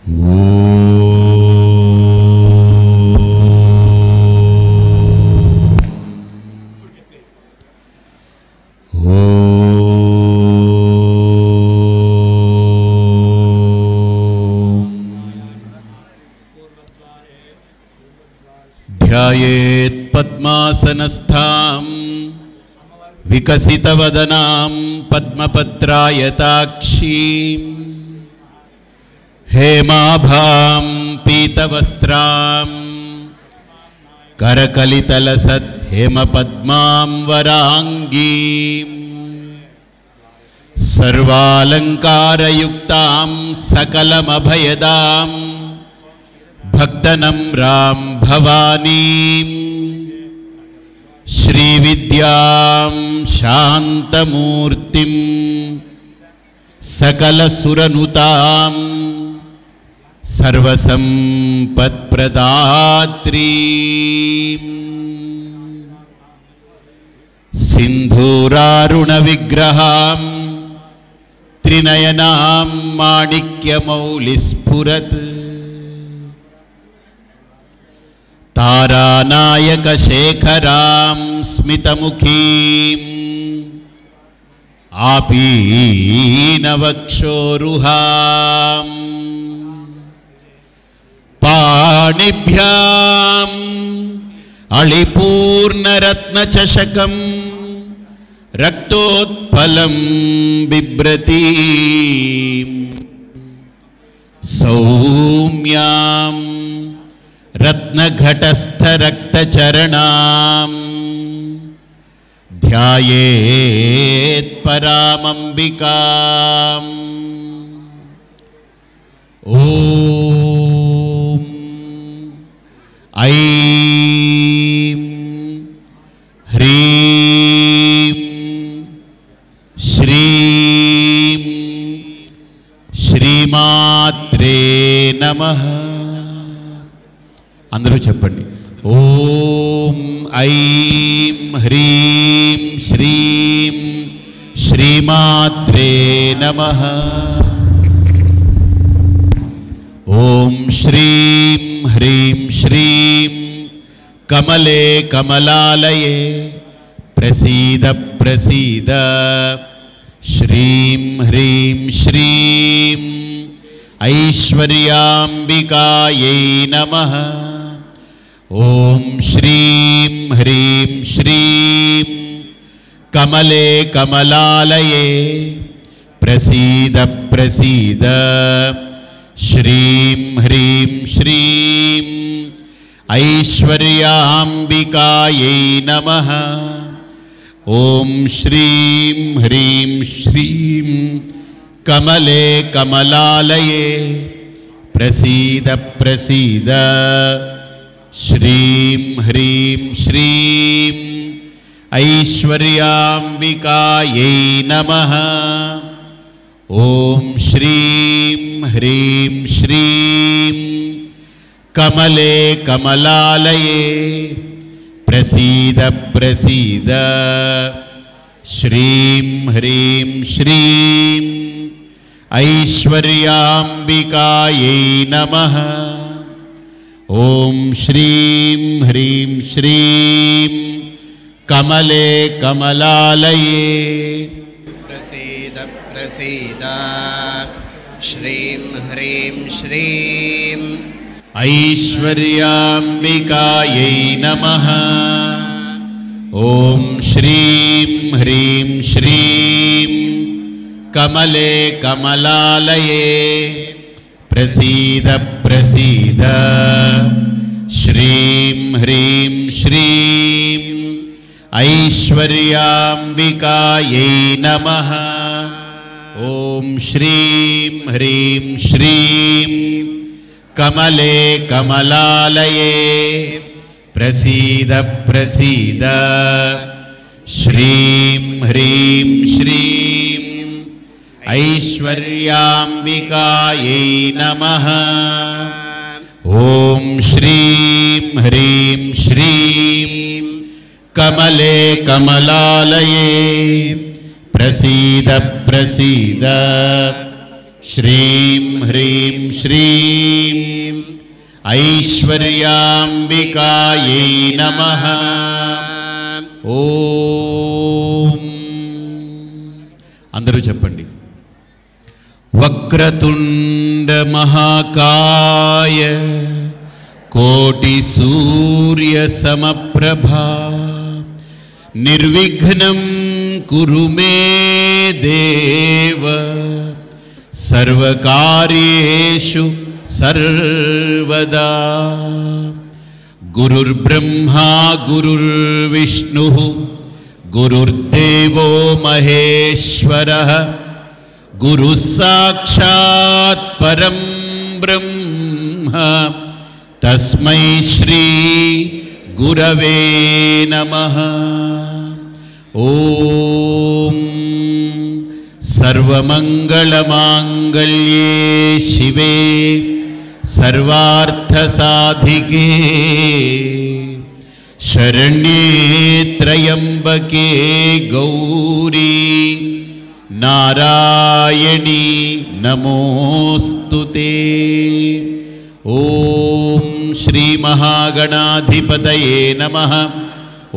ध्यायेत् पद्मासनस्थां विकसितवदनां पद्मपत्रायताक्षीं हेमाभां पीतवस्त्रां करकलितलसत् हेमपद्मां वराङ्गीं सर्वालङ्कारयुक्तां सकलमभयदां भक्तनम्रां भवानीं श्रीविद्यां शान्तमूर्तिं सकलसुरनुतां सर्वसम्पत्प्रदात्रीं सिन्धूरारुणविग्रहां त्रिनयनां माणिक्यमौलिस्फुरत् तारानायकशेखरां स्मितमुखीं आपीनवक्षोरुहां पाणिभ्याम् अळिपूर्णरत्नचषकं रक्तोत्पलं बिभ्रतीं सौम्यां रत्नघटस्थरक्तचरणां ध्यायेत् परामम्बिकाम्। ॐ ऐं ह्रीं श्रीं श्रीमात्रे नमः। అందరూ చెప్పండి ఓం ఐం హ్రీం శ్రీం శ్రీమాత్రే నమః। ఓం శ్రీం హ్రీం శ్రీం కమలే కమలాలయే ప్రసీద ప్రసీద శ్రీం హ్రీం శ్రీం ఐశ్వర్యాంబికాయై నమః। ఓం శ్రీం హ్రీం శ్రీం కమలే కమలాలయే ప్రసీద ప్రసీద శ్రీం హ్రీం శ్రీం ఐశ్వర్యాంబికాయై నమః। ఓం శ్రీం హ్రీం శ్రీం కమలే కమలాలయే ప్రసీద ప్రసీద శ్రీం హ్రీం శ్రీం ఐశ్వర్యాంబికాయై నమః। ఓం శ్రీం హ్రీం శ్రీం కమలే కమలాలయే ప్రసీద ప్రసీద శ్రీం హ్రీం శ్రీం ఐశ్వర్యాంబికాయై నమః। ఓం శ్రీం హ్రీం శ్రీం కమలే కమలాలయే ప్రసీద ప్రసీద శ్రీం హ్రీం శ్రీం ఐశ్వర్యాంబికాయై నమః। ఓం శ్రీం హ్రీం శ్రీం కమలే కమలాలయే ప్రసీద ప్రసీద శ్రీం హ్రీం శ్రీం ఐశ్వర్యాంబికాయై నమః। ఓం శ్రీం హ్రీం శ్రీం కమలే కమలాలయే ప్రసీద ప్రసీద శ్రీం హ్రీం శ్రీం ఐశ్వర్యాంబికాయై నమః। ఓం శ్రీం హ్రీం శ్రీం కమలే కమలాలయే ప్రసీద ప్రసీద श्रीं ह्रीं श्रीं ऐश्वर्याम्बिकायै नमः। ఓం అందరూ చెప్పండి. వక్రతుండ మహాకాయ కోటి సూర్య సమప్రభా నిర్విఘ్నం కురు మే దేవ సర్వకార్యేషు సర్వదా. గురుర్బ్రహ్మా గురుర్విష్ణుః గురుర్దేవో మహేశ్వరః గురుః సాక్షాత్ పరం బ్రహ్మ తస్మై శ్రీ గురవే నమః. ఓం సర్వమంగళమాంగళ్యే శివే सर्वार्थसाधिके शरण्ये त्र्यंबके गौरी नारायणी नमोस्तुते. ओम श्री महागणाधिपतये नमः.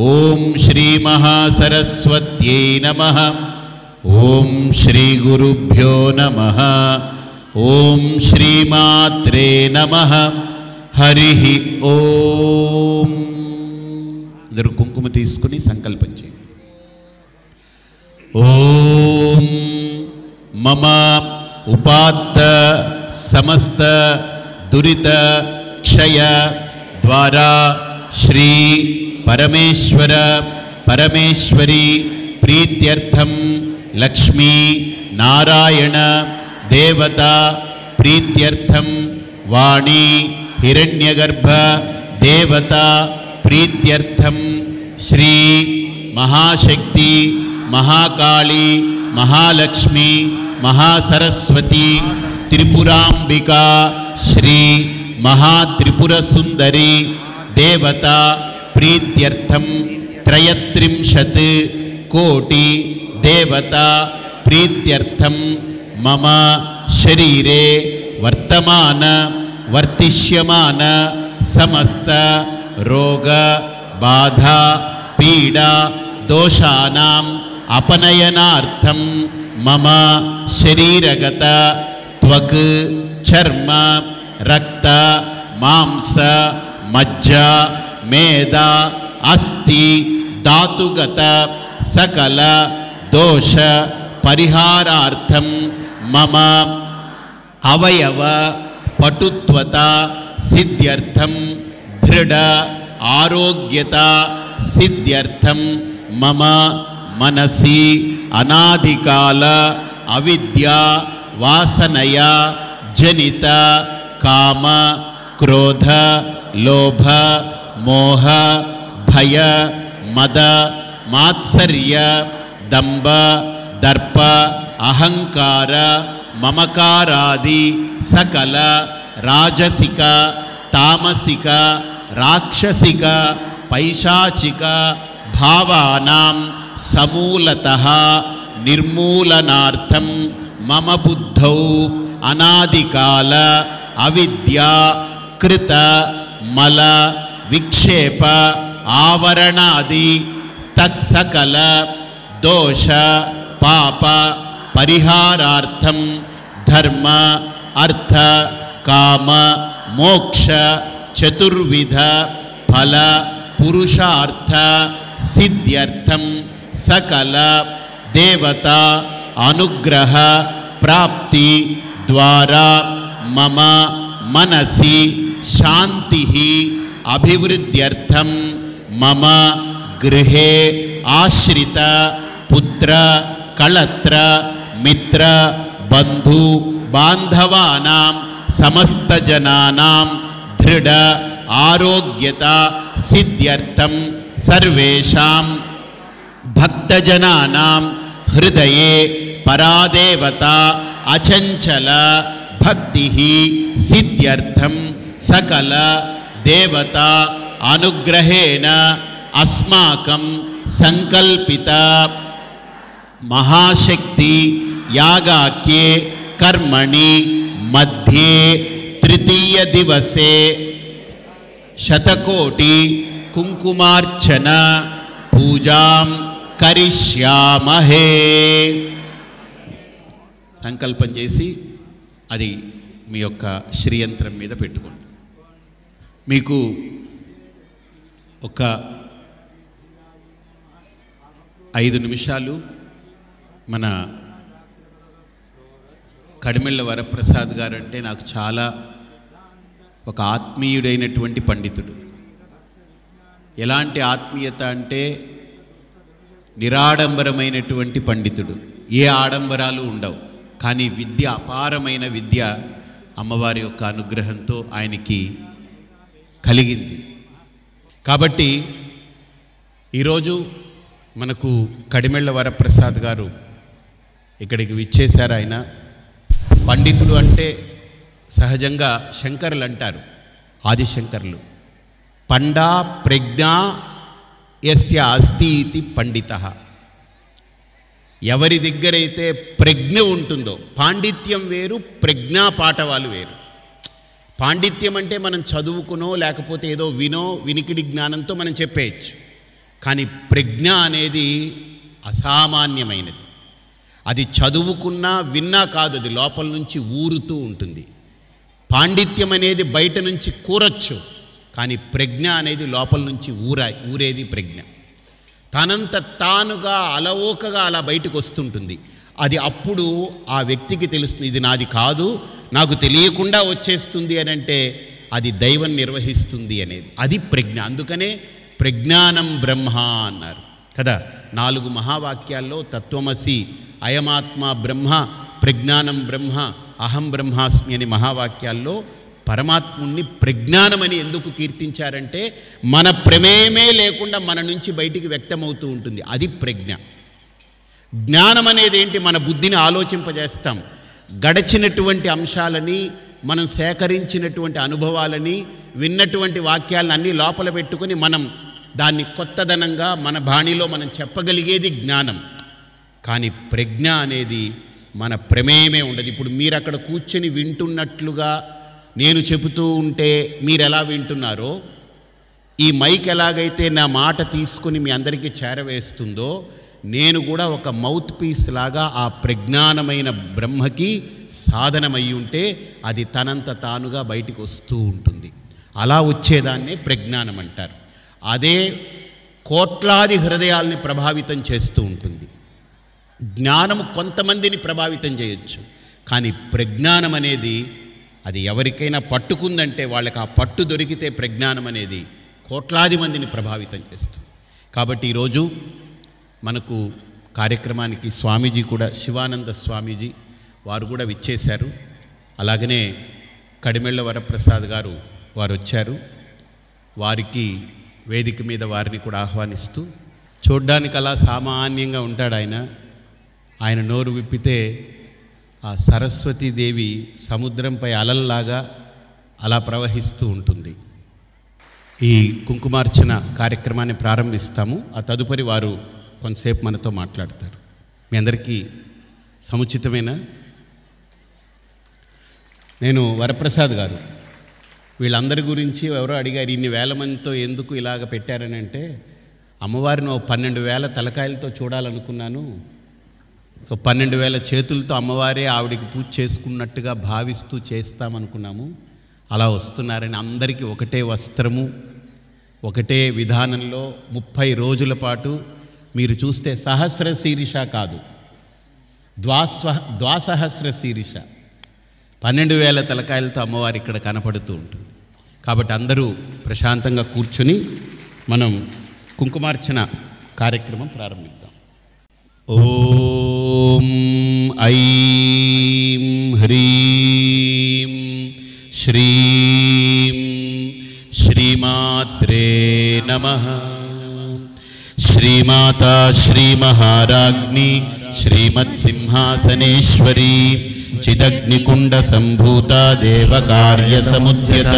ओम श्री महासरस्वत्यै नमः. ओम श्री गुरुभ्यो नमः. ఓం శ్రీమాత్రే నమః. హరి ఓం. అందరూ కుంకుమ తీసుకుని సంకల్పం చేయండి. ఓం మమ ఉపాత్త సమస్త దురిత క్షయ ద్వారా శ్రీ పరమేశ్వర పరమేశ్వరి ప్రీత్యర్థం లక్ష్మీ నారాయణ దేవతా ప్రీత్యర్థం వాణి హిరణ్యగర్భ దేవతా ప్రీత్యర్థం శ్రీ మహాశక్తి మహాకాళి మహాలక్ష్మి మహాసరస్వతి త్రిపురాంబికా శ్రీ మహాత్రిపురసుందరి దేవతా ప్రీత్యర్థం త్రయత్రింశత్ కోటి దేవతా ప్రీత్యర్థం మమ శరీరే వర్తమాన వర్తిష్యమాన సమస్త రోగ బాధ పీడ దోషానాం అపనయనార్థం మమ శరీరగత త్వక్ చర్మ రక్త మాంస మజ్జ మేద అస్థి ధాతుగత సకల దోష పరిహారార్థం మమ అవయవ పటుత్వత సిద్ధ్యర్థం దృఢ ఆరోగ్యత సిద్ధ్యర్థం మమ మనసి అనాదికాల అవిద్య వాసనయ జనిత కామ క్రోధ లోభ మోహ భయ మద మాత్సర్య దంభ దర్ప అహంకార మమకారాది సకల రాజసిక తామసిక రాక్షసిక పైశాచిక భావానాం సమూలతః నిర్మూలనార్థం మమ బుద్ధౌ అనాదికాల అవిద్యా కృత మల విక్షేప ఆవరణాది తత్సకల దోష పాప పరిహారార్థం ధర్మ అర్థ కామ మోక్ష చతుర్విధ ఫల పురుషార్థ సిద్ధ్యర్థం సకల దేవతా అనుగ్రహ ప్రాప్తి ద్వారా మమ మనసి శాంతి అభివృద్ధ్యర్థం మమ గృహే ఆశ్రిత పుత్ర కళత్ర మిత్ర బంధు బాంధవానాం సమస్త జనానాం దృఢ ఆరోగ్యత సిద్ధ్యర్థం సర్వేషాం భక్తజనానాం హృదయే పరాదేవత అచంచల భక్తి సిద్ధ్యర్థం సకల దేవతా అనుగ్రహేణ అస్మాకం సంకల్పిత మహాశక్తి యాగాఖ్యే కర్మణి మధ్యే తృతీయ దివసే శతకోటి కుంకుమార్చన పూజాం కరిష్యామహే. సంకల్పం చేసి అది మీ యొక్క శ్రీయంత్రం మీద పెట్టుకోండి. మీకు ఒక 5 నిమిషాలు మన కడిమెళ్ళ వరప్రసాద్ గారు అంటే నాకు చాలా ఒక ఆత్మీయుడైనటువంటి పండితుడు. ఎలాంటి ఆత్మీయత అంటే నిరాడంబరమైనటువంటి పండితుడు. ఏ ఆడంబరాలు ఉండవు, కానీ విద్య అపారమైన విద్య అమ్మవారి యొక్క అనుగ్రహంతో ఆయనకి కలిగింది. కాబట్టి ఈరోజు మనకు కడిమెళ్ళ వరప్రసాద్ గారు ఇక్కడికి విచ్చేశారు. ఆయన పండితుడు అంటే సహజంగా శంకరులు అంటారు, ఆదిశంకరులు, పండా ప్రజ్ఞా యస్య అస్తి ఇతి పండితః. ఎవరి దగ్గరైతే ప్రజ్ఞ ఉంటుందో, పాండిత్యం వేరు, ప్రజ్ఞా పాఠవాలు వేరు. పాండిత్యం అంటే మనం చదువుకునో లేకపోతే ఏదో వినికిడి జ్ఞానంతో మనం చెప్పేయచ్చు. కానీ ప్రజ్ఞ అనేది అసామాన్యమైనది. అది చదువుకున్నా విన్నా కాదు, అది లోపల నుంచి ఊరుతూ ఉంటుంది. పాండిత్యం అనేది బయట నుంచి కూరచ్చు, కానీ ప్రజ్ఞ అనేది లోపల నుంచి ఊరేది ప్రజ్ఞ. తనంత తానుగా అలవోకగా అలా బయటకు వస్తుంటుంది. అది అప్పుడు ఆ వ్యక్తికి తెలుస్తుంది, ఇది నాది కాదు, నాకు తెలియకుండా వచ్చేస్తుంది అని అంటే అది దైవం నిర్వహిస్తుంది అనేది, అది ప్రజ్ఞ. అందుకనే ప్రజ్ఞానం బ్రహ్మ అన్నారు కదా. 4 మహావాక్యాల్లో తత్వమసి, అయమాత్మ బ్రహ్మ, ప్రజ్ఞానం బ్రహ్మ, అహం బ్రహ్మాస్మి అని మహావాక్యాల్లో పరమాత్ముణ్ణి ప్రజ్ఞానమని ఎందుకు కీర్తించారంటే మన ప్రమేయమే లేకుండా మన నుంచి బయటికి వ్యక్తమవుతూ ఉంటుంది, అది ప్రజ్ఞ. జ్ఞానం అనేది ఏంటి? మన బుద్ధిని ఆలోచింపజేస్తాం. గడిచినటువంటి అంశాలని, మనం సేకరించినటువంటి అనుభవాలని, విన్నటువంటి వాక్యాలను అన్నీ లోపల పెట్టుకొని మనం దాన్ని కొత్తదనంగా మన బాణిలో మనం చెప్పగలిగేది జ్ఞానం. కానీ ప్రజ్ఞ అనేది మన ప్రమేయమే ఉండదు. ఇప్పుడు మీరు అక్కడ కూర్చొని వింటున్నట్లుగా నేను చెబుతూ ఉంటే మీరు ఎలా వింటున్నారో, ఈ మైక్ ఎలాగైతే నా మాట తీసుకుని మీ అందరికీ చేరవేస్తుందో, నేను కూడా ఒక మౌత్ పీస్ లాగా ఆ ప్రజ్ఞానమైన బ్రహ్మకి సాధనమై ఉంటే అది తనంత తానుగా బయటికి వస్తూ ఉంటుంది. అలా వచ్చేదాన్నే ప్రజ్ఞానం అంటారు. అదే కోట్లాది హృదయాల్ని ప్రభావితం చేస్తూ ఉంటుంది. జ్ఞానం కొంతమందిని ప్రభావితం చేయొచ్చు, కానీ ప్రజ్ఞానం అనేది అది ఎవరికైనా పట్టుకుందంటే, వాళ్ళకి ఆ పట్టు దొరికితే ప్రజ్ఞానం అనేది కోట్లాది మందిని ప్రభావితం చేస్తుంది. కాబట్టి ఈరోజు మనకు కార్యక్రమానికి స్వామీజీ కూడా, శివానంద స్వామీజీ వారు కూడా విచ్చేశారు. అలాగనే కడిమెళ్ళ వరప్రసాద్ గారు వారు వచ్చారు. వారికి వేదిక మీద వారిని కూడా ఆహ్వానిస్తూ, చూడ్డానికి అలా సామాన్యంగా ఉంటాడు ఆయన నోరు విప్పితే ఆ సరస్వతీదేవి సముద్రంపై అలల్లాగా అలా ప్రవహిస్తూ ఉంటుంది. ఈ కుంకుమార్చన కార్యక్రమాన్ని ప్రారంభిస్తాము. ఆ తదుపరి వారు కొంతసేపు మనతో మాట్లాడతారు. మీ అందరికీ సముచితమేనా? నేను వరప్రసాద్ గారు వీళ్ళందరి గురించి ఎవరో అడిగారు, ఇన్ని వేల మందితో ఎందుకు ఇలాగ పెట్టారని అంటే, అమ్మవారిని 12,000 తలకాయలతో చూడాలనుకున్నాను. సో 12,000 చేతులతో అమ్మవారే ఆవిడికి పూజ చేసుకున్నట్టుగా భావిస్తూ చేస్తామనుకున్నాము. అలా వస్తున్నారని అందరికీ ఒకటే వస్త్రము, ఒకటే విధానంలో 30 రోజుల పాటు మీరు చూస్తే సహస్ర శీర్ష కాదు, ద్వాసహస్ర శీర్ష, 12,000 తలకాయలతో అమ్మవారి ఇక్కడ కనపడుతూ ఉంటుంది. కాబట్టి అందరూ ప్రశాంతంగా కూర్చొని మనం కుంకుమార్చన కార్యక్రమం ప్రారంభిద్దాం. ఓం ఐం హ్రీం శ్రీం శ్రీమాత్రే నమః. శ్రీమాతా శ్రీమహారాజ్ఞి శ్రీమత్సింహాసనేశ్వరీ చిదగ్నికుండ సంభూత దేవకార్య సముద్యత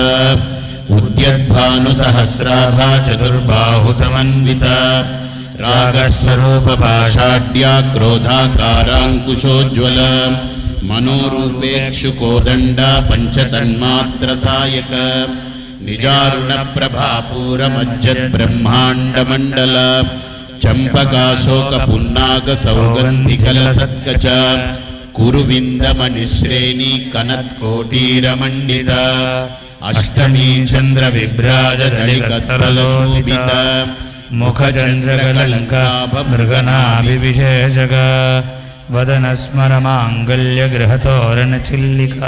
ఉద్యద్భాను సహస్రాభా చతుర్బాహు సమన్విత రాగస్వరూప పాషాఢ్య క్రోధాకారాంకుశోజ్వల మనోరూపేక్షు కోదండ పంచతన్మాత్ర సాయక నిజారుణ ప్రభాపూర మజ్జత్ బ్రహ్మాండ మండల చంపకాశోక పున్నాగ సౌగంధికల సత్కచ కురువిందమణిశ్రేణి కనత్కోటీరమండిత అష్టమీ చంద్ర విభ్రాజ దళికస్థల శోభిత ముఖచంద్రకలంకాభ మృగనాభివిశేషక వదనస్మర మాంగళ్య గృహతోరణ చిల్లిక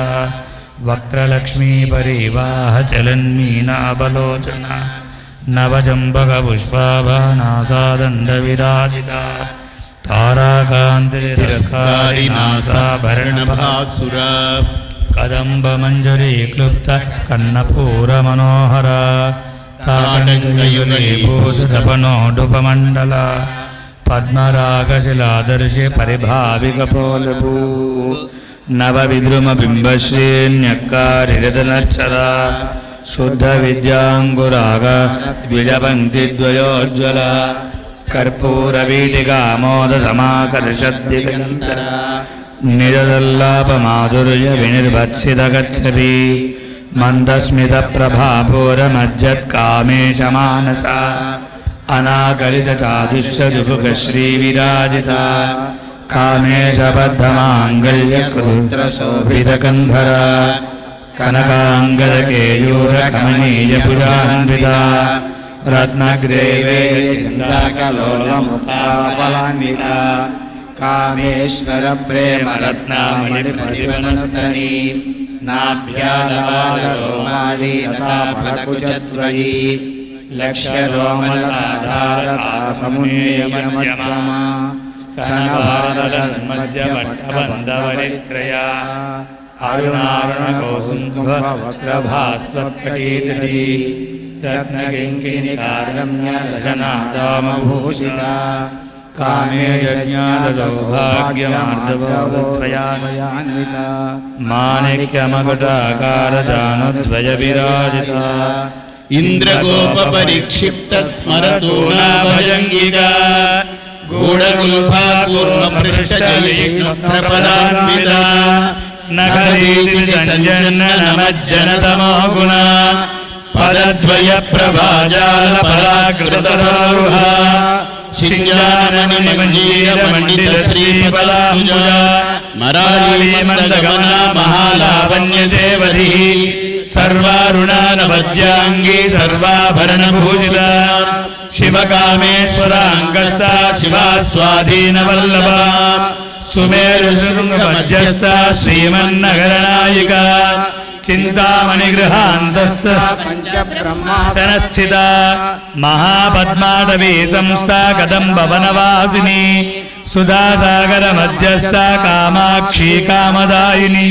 వక్త్రలక్ష్మీ పరివాహ చలన్మీనాబలోచన నవజంబక పుష్పాభానాసాదండ విరాజిత తారాకాంతి తిరస్కారి నాసాభరణ భాసుర కదంబ మంజరీ క్లుప్త కన్నపూర మనోహర తాటంకయుగీభూతపనోడుపమండల పద్మరాగశిలాదర్శి పరిభావికపోలభూ నవ విద్రుమ బింబశ్రీన్యక్కారిరతనచ్చర శుద్ధ విద్యాంగురాగ ద్విజపంక్తిద్వయోజ్వల కర్పూర వీటికామోద సమాకర్షద్దిగంతర నిజదల్లాప మాధుర్య వినిర్భత్సిత గచ్చతి మందస్మిత ప్రభాపూర మజ్జత్కామేశ మానస అనాకలిత చాదుష్య దుఃఖ శ్రీ విరాజిత కామేశబద్ధమాంగళ్య సూత్ర శోభిత కంధర కనకాంగద కేయూర కమనీయ భుజాన్విత రత్నగ్రేవే చంద్రాకలోలముతాఫలాన్విత కామేశ్వర ప్రేమ రత్నామణి ప్రతివనస్తని నాభ్యాలవాలరోమాళి లతాఫలకుచత్వయీ లక్ష్యరోమలాధారసమున్యమధ్యమా స్తనభారతన్మధ్యపట్టబంధవరిత్రయా అరుణారుణకౌసుంభవస్త్రభాస్వత్కటీతటీ రత్నకింకిణికారమ్య రచనాదామభూషిత కామేశజ్ఞాతసౌభాగ్యమార్ధవోత్వయాన్విత మాణిక్యమకుటాకారజానుద్వయ విరాజిత ఇంద్రగోప పరిక్షిప్త స్మరతో భజంగిక గూఢగుల్ఫా కూర్మ పృష్ఠ విష్ణు ప్రపదాన్విత నఖరీతి సంజన్న నమజ్జనతమో గుణ పదద్వయ ప్రభాజాల పరాకృత సౌహ శింజానమణి మంజీర మండిత శ్రీపదాంబుజ మరాళీ మందగమన మహాలావణ్య సేవధి సర్వారుణానవద్యాంగి సర్వాభరణభూషిత శివకామేశ్వరాంగస్థ శివాస్వాధీనవల్లభ సుమేరుశృంగమధ్యస్థ శ్రీమన్నగరనాయిక చింతామణిగృహాంతస్థ పంచబ్రహ్మాసనస్థిత మహాపద్మాటవీ సంస్థా కదంబవనవాసిని సుధాసాగర మధ్యస్థ కామాక్షి కామదాయిని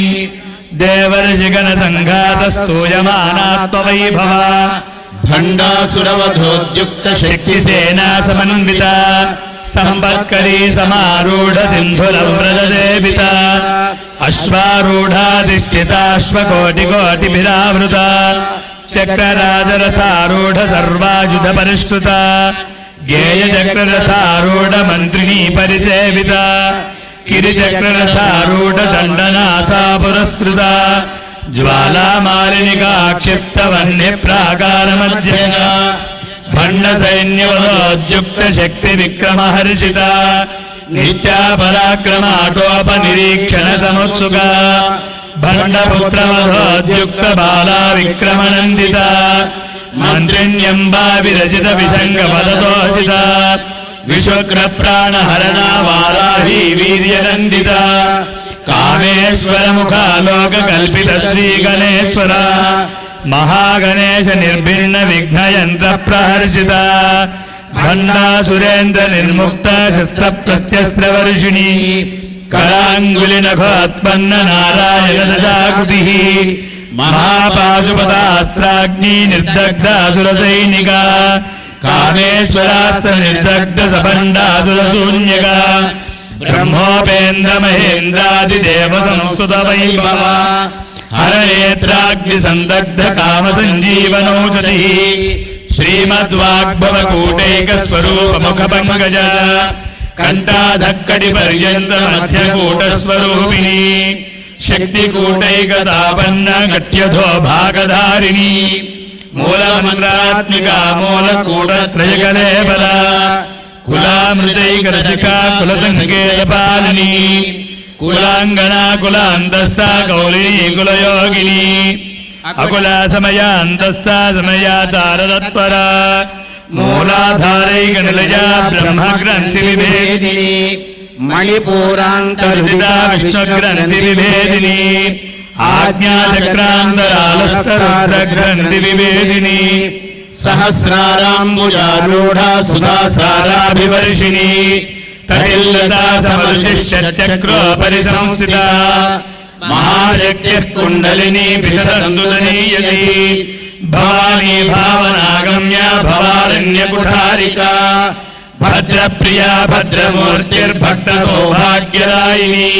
దేవర్షిగణ సంఘాత స్తూయమానాత్మవైభవ భండాసురవధోద్యుక్త శక్తిసేనా సమన్విత సంపత్కరీ సమారూఢ సింధురవ్రజసేవిత అశ్వారూఢాధిష్ఠితాశ్వకోటికోటిభిరావృత చక్రరాజరథారూఢ సర్వాయుధ పరిష్కృత గేయచక్రరథారూఢ మంత్రిణీ పరిసేవిత గిరిచక్రరథారూఢ దండనాథా పురస్కృత జ్వాలామాలినికా క్షిప్త వన్య ప్రాకార మధ్య భండ సైన్యవధోద్యుక్త శక్తి విక్రమహర్షిత నిత్యా పరాక్రమాటోప నిరీక్షణ సముత్సుక భండపుత్రవధోద్యుక్త బాలా విక్రమనందిత మంత్రిణ్యంబా విరచిత విసంగ పదతోషిత విశ్వక్ర ప్రాణహరణ వారాహి వీర్యనందిత కామేశ్వర ముఖాలోక కల్పిత శ్రీ గణేశ్వర మహాగణేశ నిర్భిన్న విఘ్నయంత్ర ప్రహర్షిత భండాసురేంద్ర నిర్ముక్త శస్త్ర ప్రత్యస్త్రవర్షిణి కళాంగులి నఖోత్పన్న నారాయణ దశాకృతి మహాపాశుపతాస్త్రాగ్ని నిర్దగ్ధాసుర సైనిక కామేశ్వరాస్త్ర నిర్దగ్ధ సభండాసుర శూన్యక బ్రహ్మోపేంద్ర మహేంద్రాదిదేవ సంస్కృత వైభవ హరనేత్రాగ్ని సందగ్ధ కామ సంజీవనౌషధి శ్రీమద్వాగ్భవ కూటైక స్వరూప ముఖ పంకజ కంఠాధక్కడి పర్యంత మధ్యకూట స్వరూపిణి शक्तिकूटैकतापन्न कट्यधो भागधारिणी मूलमन्त्रात्मिका मूलकूटत्रयकलेबला कुलामृतैकरचिका कुलसङ्केतपालिनी कुलाङ्गना कुलान्तस्था कौलिनी कुलयोगिनी अकुला समयान्तस्था समयाचारतत्परा मूलाधारैकनिलया ब्रह्मग्रन्थिविभेदिनी मणिपूरान्तर्हिता विष्णुग्रन्थिविभेदिनी आज्ञाचक्रान्तरालस्तरुद्रग्रन्थिविभेदिनी सहस्राराम्बुजारूढा सुधासाराभिवर्षिणी तटिल्लता समर्चिष्यचक्रोपरि संस्थिता महाशक्तिः कुण्डलिनी विशदन्दुदनीयती भवानी भावनागम्या भवारण्यकुठारिका भद्रप्रिया भद्रमूर्तिर्भक्तसौभाग्यदायिनी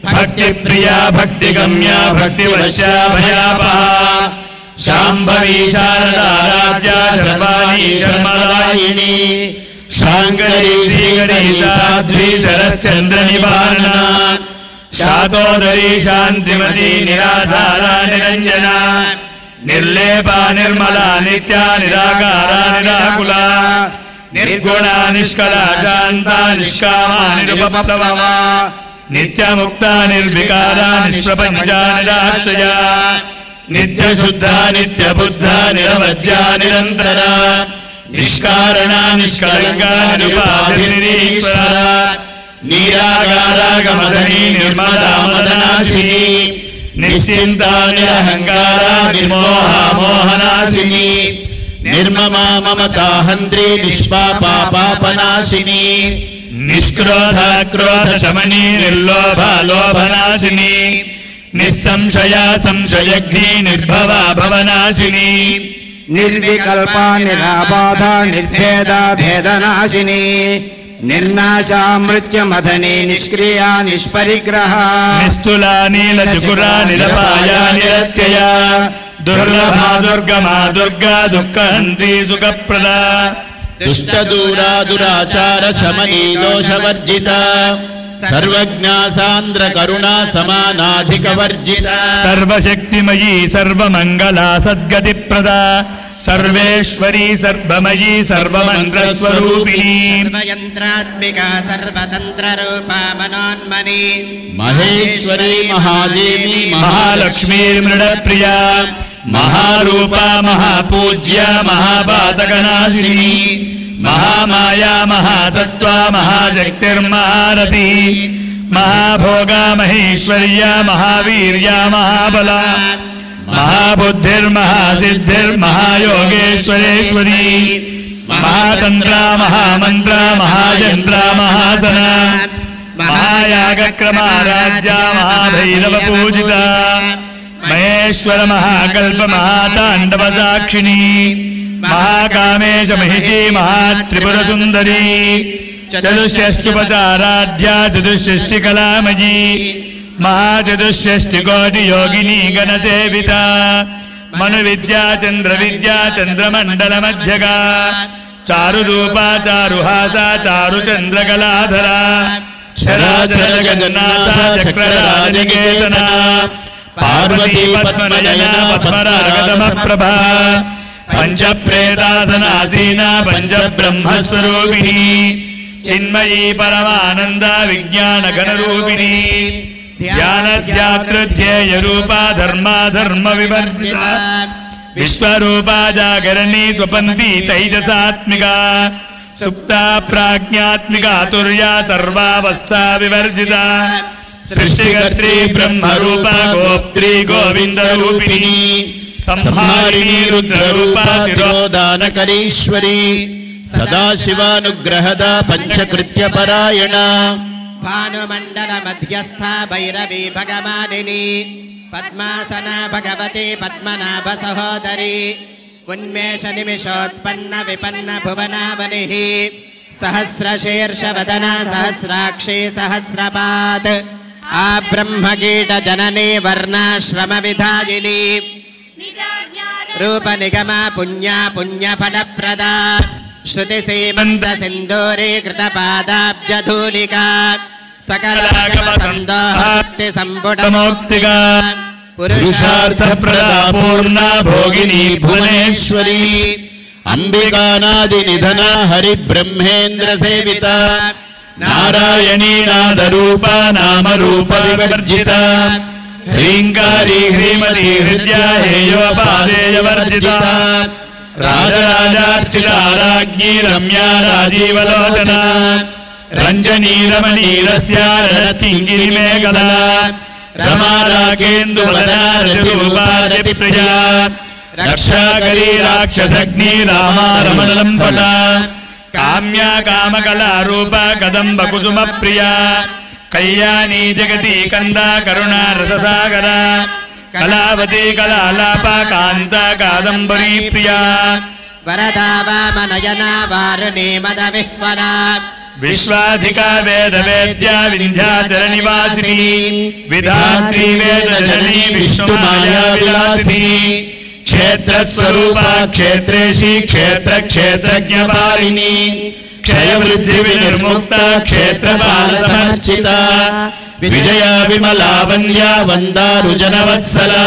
भक्तिप्रिया भक्तिगम्या भक्तिवश्या भयापहा शाम्भवी शारदाराध्या शर्वाणी शर्मदायिनी शाङ्करी श्रीकरी साध्वी शरश्चन्द्रनिवारणा शातोदरी शान्तिमती निराधारा निरञ्जना निर्लेपा निर्मला नित्या निराकारा निराकुला निर्गुणा निष्कला शान्ता निष्कामा निरुपप्लवा नित्यमुक्ता निर्विकारा निष्प्रपञ्चा निराश्रया नित्यशुद्धा नित्यबुद्धा निरवध्या निरन्तरा निष्कारणा निष्कलङ्का निरुपाधिनिरीश्वरा निरागारागमदनी निर्मदा मदनाशिनी निश्चिन्ता निरहङ्कारा निर्मोहा मोहनाशिनी निर्ममा ममता हन्त्री निष्पापा पापनाशिनी निष्क्रोधा क्रोधशमनी निर्लोभा लोभनाशिनी निस्संशया संशयग्नी निर्भवा भवनाशिनी निर्विकल्पा निराबाधा निर्भेदा भेदनाशिनी निर्नाशा मृत्युमथनी निष्क्रिया निष्परिग्रहा निस्तुला नीलचुकुरा निरपाया निरत्यया दुर्लभा दुर्गमा दुर्गा दुःखहन्त्री सुखप्रदा दुष्टदूरा दुराचार शमनी दोषवर्जिता सर्वज्ञा सान्द्र करुणा समानाधिकवर्जिता सर्वशक्तिमयी सर्वमङ्गला सद्गतिप्रदा सर्वेश्वरी सर्वमयी सर्वमन्त्रस्वरूपिणी सर्वयन्त्रात्मिका सर्वतन्त्ररूपा मनोन्मनी महेश्वरी महादेवी महालक्ष्मीर्मृडप्रिया महारूपा महापूज्या महापातकनाशिनी महामाया महासत्त्वा महाशक्तिर्महारथी महाभोगा महेश्वर्या महावीर्या महाबला महाबुद्धिर्महासिद्धिर्महायोगेश्वरेश्वरी महातन्त्रा महामन्त्रा महायन्त्रा महासना महायागक्रमाराध्या महाभैरवपूजिता महेश्वर महाकल्प महाताण्डवसाक्षिणी महाकामेश महिषी महात्रिपुरसुन्दरी चतुष्षष्टिपचाराध्या चतुष्षष्टिकलामयी महाचतुष्षष्टिकोटियोगिनी गणसेविता मनुविद्या चन्द्रविद्या चन्द्रमण्डलमध्यगा चारुरूपा चारुहासा चारुचन्द्रकलाधरा चराचर जगन्नाथा चक्रराजकेतना पार्वती पद्मनयना पद्मरागतमप्रभा पंचप्रेतासनासीना पंचब्रह्मस्वरूपिणी चिन्मयी परमानंदा विज्ञानघनरूपिणी ध्यानध्यातृध्येयरूपा धर्माधर्मविवर्जिता विश्वरूपा जागरणी स्वपन्ती तैजसात्मिका सुप्ता प्राज्ञात्मिका तुर्या सर्वावस्था विवर्जिता सृष्टिकर्त्री ब्रह्मरूपा गोप्त्री गोविन्दरूपिणी संहारिणी रुद्ररूपा तिरोदानकरीश्वरी सदाशिवानुग्रहदा पंचकृत्यपरायणा भानुमण्डल मध्यस्था भैरवी भगमालिनी पद्मासना भगवती पद्मनाभ सहोदरी उन्मेष निमिषोत्पन्न विपन्न भुवनावनिः सहस्रशीर्षवदना सहस्राक्षी सहस्रपात् आब्रह्मकीट जननी वर्णाश्रम विधायिनी रूप निगमा पुण्या पुण्यफलप्रदा श्रुति सीमन्त सिन्दूरी कृतपादाब्जधूलिका सकलागमसन्दोहस्ति सम्पुटमौक्तिका पुरुषार्थप्रदा पूर्णा भोगिनी भुवनेश्वरी अंबिकानादिनिधना हरिब्रह्मेन्द्र सेविता नारायणी नादरूपा नामरूप विवर्जिता ह्रीङ्कारी ह्रीमती हृद्या हेयोपादेयवर्जिता राजराजार्चिता राज्ञी रम्या राजीवलोचना रञ्जनी रमणीरस्या रणतिङ्गिरिमेखला रमा राकेन्दुवदना रतिरूपा रतिप्रिया रक्षाकरी राक्षसग्नी रामा रमणलम्बटा काम्या कामकला रूपा कदम्ब कुसुम प्रिया कल्याणी जगती कंदा करुणा रससागरा कलावती कलालापा कांता कादम्बरी प्रिया वरदा वामनयना वारुणी मदविह्वला विश्वाधिका वेद वेद्या विंध्याचल निवासिनी विधात्री वेद जननी विष्णुमाया विलासिनी क्षेत्र स्वरूपा क्षेत्रेशी क्षेत्र क्षेत्रज्ञपालिनी क्षय वृद्धि विनिर्मुक्ता क्षेत्रपाल समर्चिता विजया विमला वन्द्या वन्दारुजनवत्सला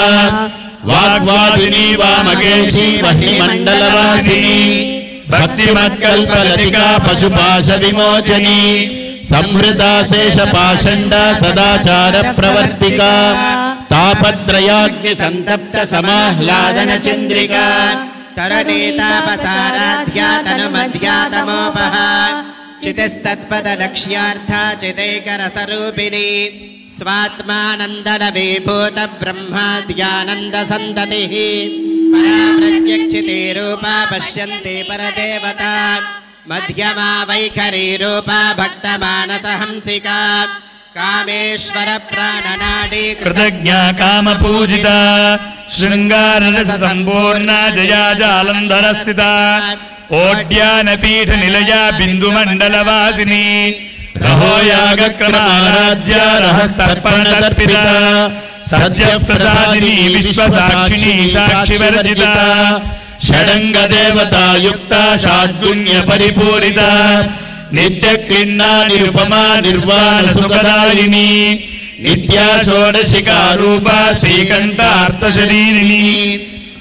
वाग्वादिनी वामकेशी वह्निमण्डलवासिनी भक्तिमत्कल्पलतिका पशुपाश विमोचनी संहृता शेषपाषण्डा सदाचार प्रवर्तिका तापत्रयाग्नि संतप्त समाह्लादन चंद्रिका तरणीतापसाराध्या तनुमध्यातमोपः चितिस्तत्पद लक्ष्यार्था चिदैकरसरूपिणी स्वात्मानन्दन विभूत ब्रह्माद्यानन्द सन्ततिः पराप्रत्यक्षिते रूपा पश्यन्ते परदेवता मध्यमा वैखरी रूपा भक्तमानसहंसिका कामेश्वर प्राणनाडी कृतज्ञा कामपूजिता शृंगाररस संपूर्णा जया जालंधर स्थिता ओड्यानपीठ निलया बिंदुमंडलवासिनी रहोयागक्रमाराध्या रहस्तर्पणतर्पिता सद्यः प्रसादिनी विश्वसाक्षिणी साक्षिवर्जिता षडंग देवता युक्ता षाड्गुण्य परिपूरिता नित्यक्लिन्ना निरुपमा निर्वाण सुखदायिनी नित्या षोडशिका रूपा श्रीकण्ठार्थशरीरिणी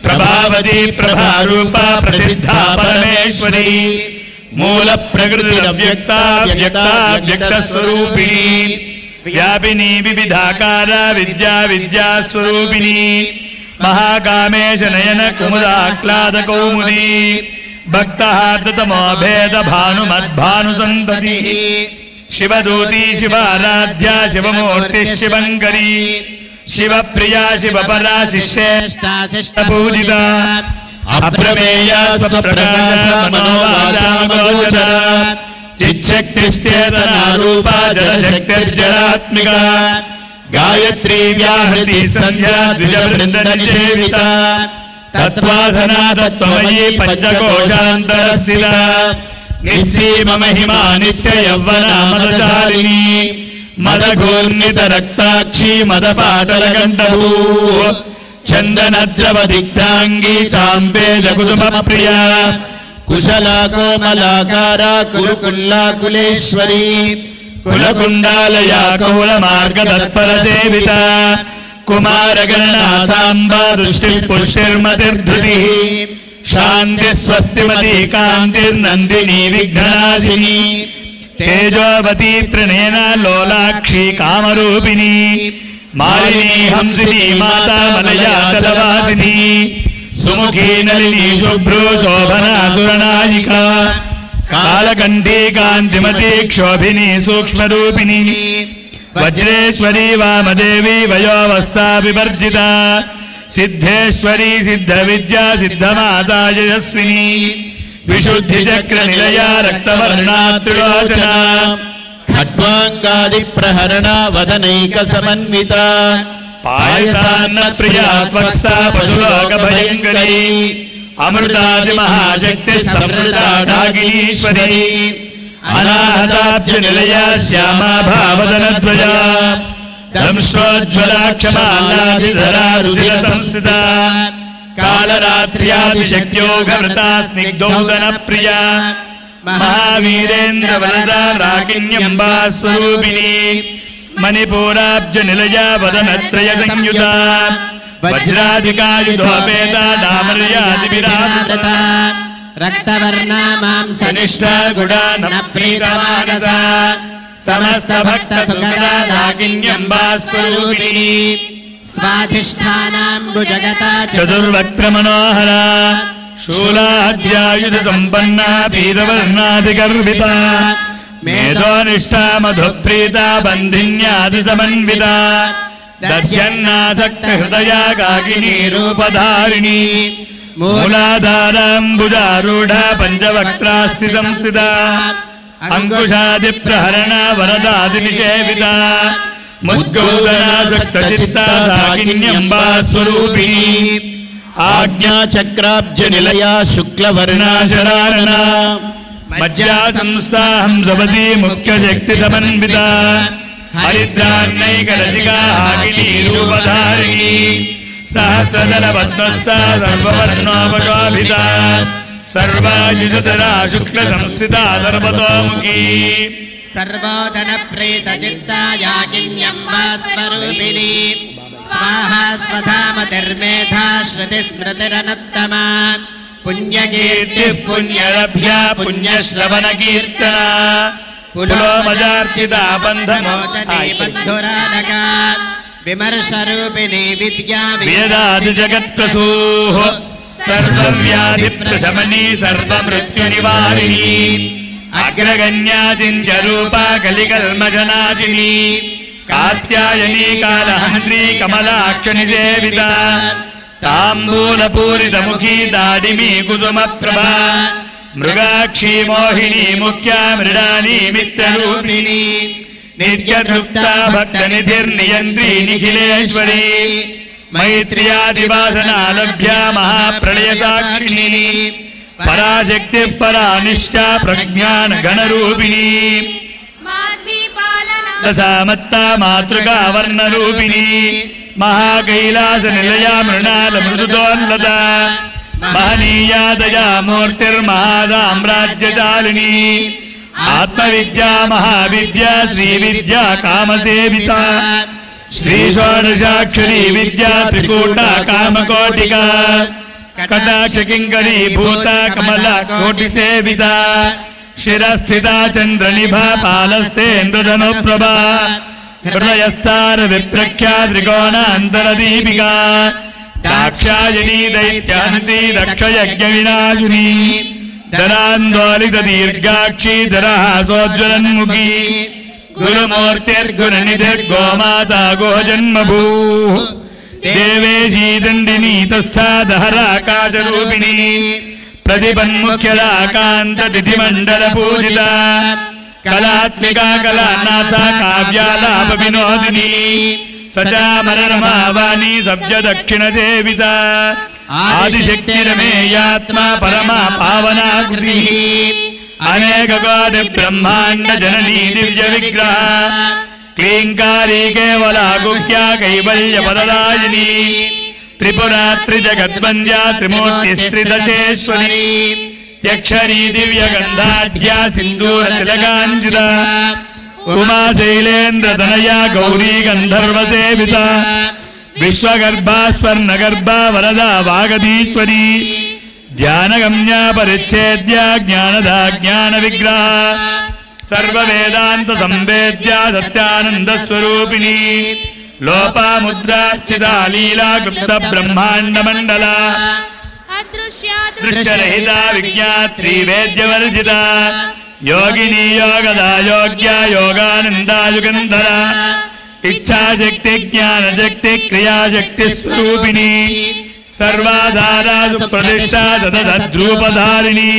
प्रभावती प्रभारूपा प्रसिद्धा परमेश्वरी मूल प्रकृतिरव्यक्ता व्यक्ता व्यक्तस्वरूपिणी व्यापिनी विविधाकारा विद्या विद्यास्वरूपिणी महाकामेश नयन कुमुदाह्लाद कौमुदी भक्तहार्दतमो भेद भानुमद्भानुसन्ततिः शिवदूती शिवाराध्या शिवमूर्ति शिवङ्करी शिवप्रिया शिवपरा शिष्येष्टा शिष्टपूजिता अप्रमेया स्वप्रकाशा मनोवाचामगोचरा चिच्छक्तिश्चेतना रूपा जलशक्तिर्जलात्मिका गायत्री व्याहृति संध्या द्विजवृन्दनिसेविता तत्त्वासना तत्त्वमयी पञ्चकोशान्तरस्थिता निस्सीम महिमा नित्य यौवना मदशालिनी मदघोर्नित रक्ताक्षी मदपाटलगण्डभू चन्दनद्रवदिग्धाङ्गी चाम्बेजकुसुमप्रिया कुशला कोमलाकारा कुरुकुल्ला कुलेश्वरी कुलकुण्डालया कौलमार्गतत्परसेविता कुमारगणनाथाम्बा दृष्टिः पुष्टिर्मतिर्धृतिः शान्ति स्वस्तिमती कान्तिर्नन्दिनी विघ्ननाशिनी तेजोवती त्रिनेना लोलाक्षी कामरूपिणी मालिनी हंसिनी माता मलया तलवासिनी सुमुखी नलिनी शुभ्रो शोभना सुरनायिका कालकण्ठी कान्तिमती क्षोभिनी सूक्ष्मरूपिणी वज्रेश्वरी वामदेवी वयोवस्था विवर्जिता सिद्धेश्वरी सिद्धविद्या सिद्धमाता यशस्विनी विशुद्धिचक्रनिलया रक्तवर्णा त्रिलोचना खट्वाङ्गादिप्रहरणा वदनैकसमन्विता पायसान्नप्रिया त्वक्स्था पशुलोकभयङ्करी अमृतादिमहाशक्तिः समृता डाकिनीश्वरी अनाहताब्जनिलया श्यामा भावदनध्वजा दंश्रोज्ज्वलाक्षमालाधिधरा रुधिरसंस्थिता कालरात्र्यादिशक्त्योगवृता स्निग्धौदनप्रिया महावीरेन्द्र वरदा राकिन्यम्बा स्वरूपिणी मणिपूराब्ज निलया वदनत्रय संयुता वज्राधिकायुधोपेता डामर्यादिविराजता रक्तवर्णा मांसनिष्ठा गुडान प्रीतमानसा समस्त भक्त सुखदा राकिन्यम्बा स्वरूपिणी स्वाधिष्ठानाम्बुजगता चतुर्वक्त्र मनोहरा शूलाद्यायुध संपन्ना पीतवर्णाधिगर्भिता मेधोनिष्ठा मधुप्रीता बन्धिन्यादि समन्विता दध्यन्नासक्त हृदया काकिनी रूपधारिणी मूलाधाराम्बुजारूढा पञ्चवक्त्रास्ति संस्थिता अंकुशादिप्रहरणा वरदादिनिषेविता मुद्गोदनासक्तचित्ता साकिन्यम्बा स्वरूपिणी आज्ञाचक्राब्ज निलया शुक्लवर्णा शरारणा मज्जा संस्था हंसवती मुख्यशक्ति समन्विता हरिद्रान्नैकरसिका हाकिनी रूपधारिणी सहस्रदल पद्मस्था सर्ववर्णोपशोभिता सर्वायुधरा शुक्ल संस्थिता सर्वतोमुखी सर्वोदन प्रीत चित्ता याकिन्यम्बा स्वरूपिणी स्वाहा स्वधामतिर्मेधा श्रुति स्मृतिरनुत्तमा पुण्यकीर्ति पुण्यरभ्या पुण्यश्रवण कीर्तना पुलोमजार्चिता बन्धमोचनी बन्धुरानका विमर्शरूपिणी विद्या वेदादि जगत्प्रसूः सर्वव्याधिप्रशमनी सर्वमृत्युनिवारिणी अग्रगण्या चिन्त्यरूपा कलिकल्मषनाशिनी कात्यायनी कालहन्त्री कमलाक्षनिसेविता ताम्बूलपूरितमुखी दाडिमी कुसुमप्रभा मृगाक्षी मोहिनी मुख्या मृडानी मित्ररूपिणी नित्यतृप्ता भक्तनिधिर्नियन्त्री निखिलेश्वरी मैत्र्यादिवासना लभ्या महाप्रलयसाक्षिणी पराशक्ति परानिष्ठा प्रज्ञान गणरूपिणी दशामत्ता मातृका वर्णरूपिणी महाकैलास निलया मृणाल मृदुदोन्नता महनीया दया मूर्तिर्महासाम्राज्यशालिनी आत्मविद्या महाविद्या श्रीविद्या कामसेविता श्री षोडशाक्षरी विद्या त्रिकूटा कामकोटिका कटाक्ष किंकरी भूता कमला कोटि सेविता शिरस्थिता चंद्रनिभा पालस्तेन्द्रधनुप्रभा हृदयस्तार विप्रख्या त्रिकोणान्तरदीपिका दाक्षायणी दैत्यान्ती दक्षयज्ञ विनाशिनी धरान्दोलित दीर्घाक्षी धरहासोज्ज्वलन्मुखी गुरुमूर्तिर्गुणनिधिर्गोमाता गोजन्मभूः देवेशी दण्डिनी तस्था दहराकाशरूपिणी प्रतिपन्मुख्यदा कान्ततिथिमण्डल पूजिता कलात्मिका कलानाथा काव्यालाप विनोदिनी सचामरमावाणी सभ्य दक्षिण सेविता आदिशक्तिरमेयात्मा परमा पावना कृतिः अनेक कोटि ब्रह्मांड जननी दिव्य विग्रह क्लींकारी केवला गुह्या कैवल्य पददायिनी त्रिपुरा त्रिजगद्वन्द्या त्रिमूर्तिस्त्रिदशेश्वरी त्यक्षरी दिव्य गंधाढ्या सिंदूर तिलकांजिता उमा शैलेन्द्र तनया गौरी गंधर्व सेविता विश्वगर्भा स्वर्णगर्भा वरदा वागधीश्वरी ध्यानगम्या परिच्छेद्या ज्ञानदा ज्ञान विग्रह सर्ववेदांत संवेद्या सत्यानंद स्वरूपिणी लोपामुद्रार्चिता लीला गुप्त ब्रह्मांड मंडला दृश्यरहिता विज्ञात्री वेद्यवर्जिता योगिनी योगदा योग्या योगानंदा युगंधरा इच्छाशक्ति ज्ञानशक्ति क्रियाशक्ति स्वरूपिणी सर्वाधारा सुप्रतिष्ठा सततद्रूपधारिणी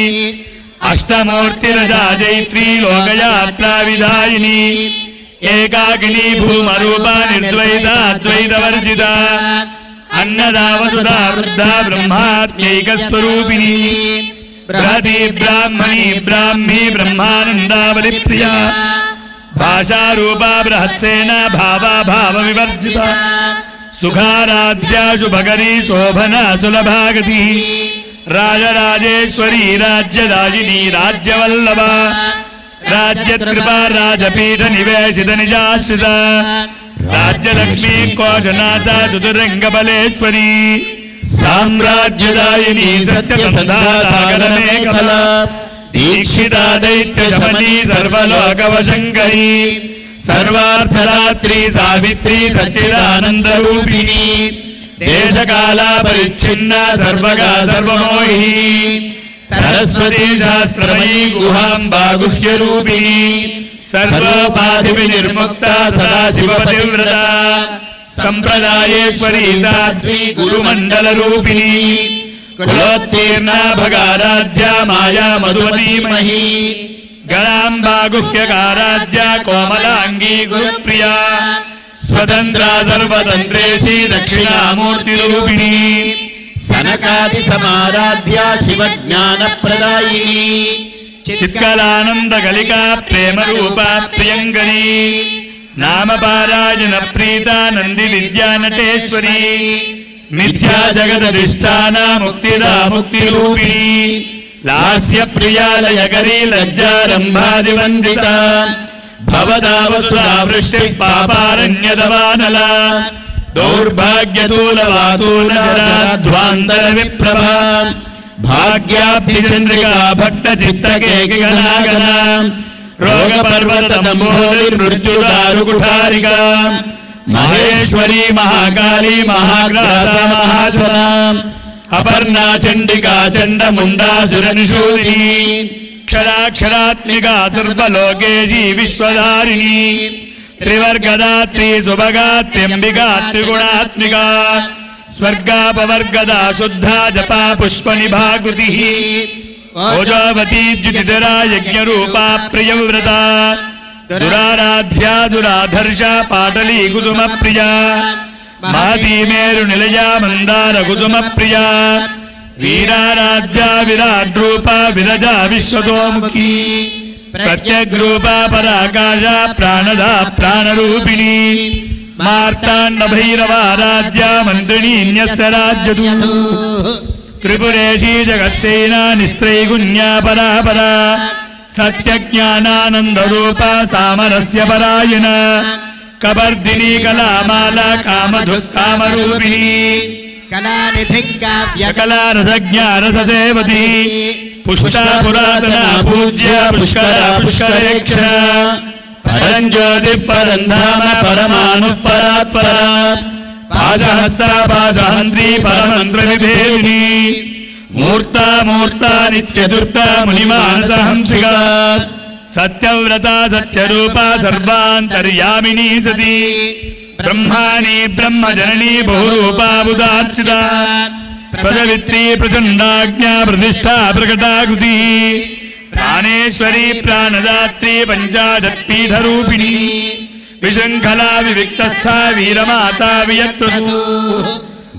अष्टमूर्तिरजा जैत्री लोकयात्रा विधायिनी एकाकिनी भूमरूपा निर्द्वैता द्वैतवर्जिता अन्नदा वसुधा वृद्धा ब्रह्मात्मैकस्वरूपिणी बृहती ब्राह्मणी ब्राह्मी ब्रह्मानन्दावलिप्रिया भाषारूपा बृहत्सेना भावा भाव विवर्जिता सुखाराध्या शुभकरी शोभना सुलभागती రాజరాజేశ్వరీ రాజ్యదాయిని రాజ్యవల్లభ రాజ్యకృపా రాజపీఠ నివేశిత నిజాశ్రిత రాజ్యలక్ష్మీ కోశనాథ చతురంగబలేశ్వరీ సామ్రాజ్యదాయిని సత్యసంధాసాగరమేఖల దీక్షితా దైత్యశమనీ సర్వలోకవశంకరీ సర్వార్థరాత్రి సావిత్రి సచ్చిదానందరూపిణి దేశకాలాపరిచ్ఛిన్న సర్వగా సర్వమోహిని సరస్వతీ శాస్త్రమయీ గుహాంబా గుహ్యరూపిణి సర్వోపాధి నిర్ముక్త సదాశివపతివ్రత సంప్రదాయేశ్వరీ సాధ్వీ గురుమండల రూపిణి కులోత్తీర్ణ భగారాధ్య మాయా మధుమతీమహీ గణాంబా గుహ్యకారాధ్య కోమలాంగీ గురుప్రియా స్వతంత్ర సర్వతంత్రేషి దక్షిణామూర్తి రూపిణి సనకాది సమారాధ్య శివజ్ఞాన ప్రదాయిని చిత్కలానంద కలికా ప్రేమ రూప ప్రియంకరీ నామపారాయణ ప్రీత నంది విద్యానటేశ్వరీ మిథ్యా జగదధిష్టాన ముక్తిదా ముక్తి రూపిణి లాస్య ప్రియాలయకరీ లజ్జారంభాదివందిత భవదావసురా వృష్టి పాపారణ్యదవానల దౌర్భాగ్యతూలవాతూలధ్వాంతర విప్రభ భాగ్యాబ్ధి చంద్రికా భక్త చిత్తకేకిగణాగణ రోగ పర్వతంబోధి మృత్యుదారుకుఠారిక మహేశ్వరీ మహాకాళీ మహాగ్రాస మహాసుర అపర్ణా చండికా చండముండాసురనిషూదిని క్షరాక్షరాత్మికా సర్వలోకేశీ విశ్వధారిణి త్రివర్గదాత్రి సుభగా త్ర్యంబికా త్రిగుణాత్మికా స్వర్గాపవర్గదా శుద్ధా జపా పుష్పనిభాకృతి ఓజావతీ ద్యుతిధరా యజ్ఞరూపా ప్రియవ్రత దురారాధ్యా దురాధర్ష పాటలీ కుసుమ ప్రియా మహతీమేరు నిలయా మందార కుసుమ ప్రియా వీరారాధ్యా విరాడ్రూపా విరజా విశ్వతోముఖీ ప్రత్యగ్రూపా పరాకాశ ప్రాణదా ప్రాణరూపిణి మార్తాండ భైరవారాధ్యా మంత్రిణీ న్యస్సరాజ్యతు త్రిపురేశీ జగత్సేనా నిస్త్రైగుణ్యా పరాపరా సత్యజ్ఞానానందరూప సామరస్య పరాయణ కబర్దిని కళామాల కామధుక్కామరూపిణి కళానిధి కావ్య కళారసజ్ఞారససేవతి పుష్ట పురాతన పూజ్య పుష్కర పుష్కరేక్ష పరంజ్యోతి పరంధామ పరమాణు పరాత్పర పాశహస్త పాశహంత్రీ పరమంత్ర విభేదిని మూర్తా మూర్తా నిత్యదుర్త మునిమానసహంసిక సత్యవ్రత సత్యరూప సర్వాంతర్యామిని సతి బ్రహ్మాణి బ్రహ్మజననీ బహురూపాబుదార్చిత ప్రజవిత్రీ ప్రచండాజ్ఞా ప్రతిష్టా ప్రకటాకృతి ప్రాణేశ్వరీ ప్రాణదాత్రీ పంచాశత్పీఠరూపిణి విశృంఖలా వివిక్తస్థ వీరమాతా వియత్వసు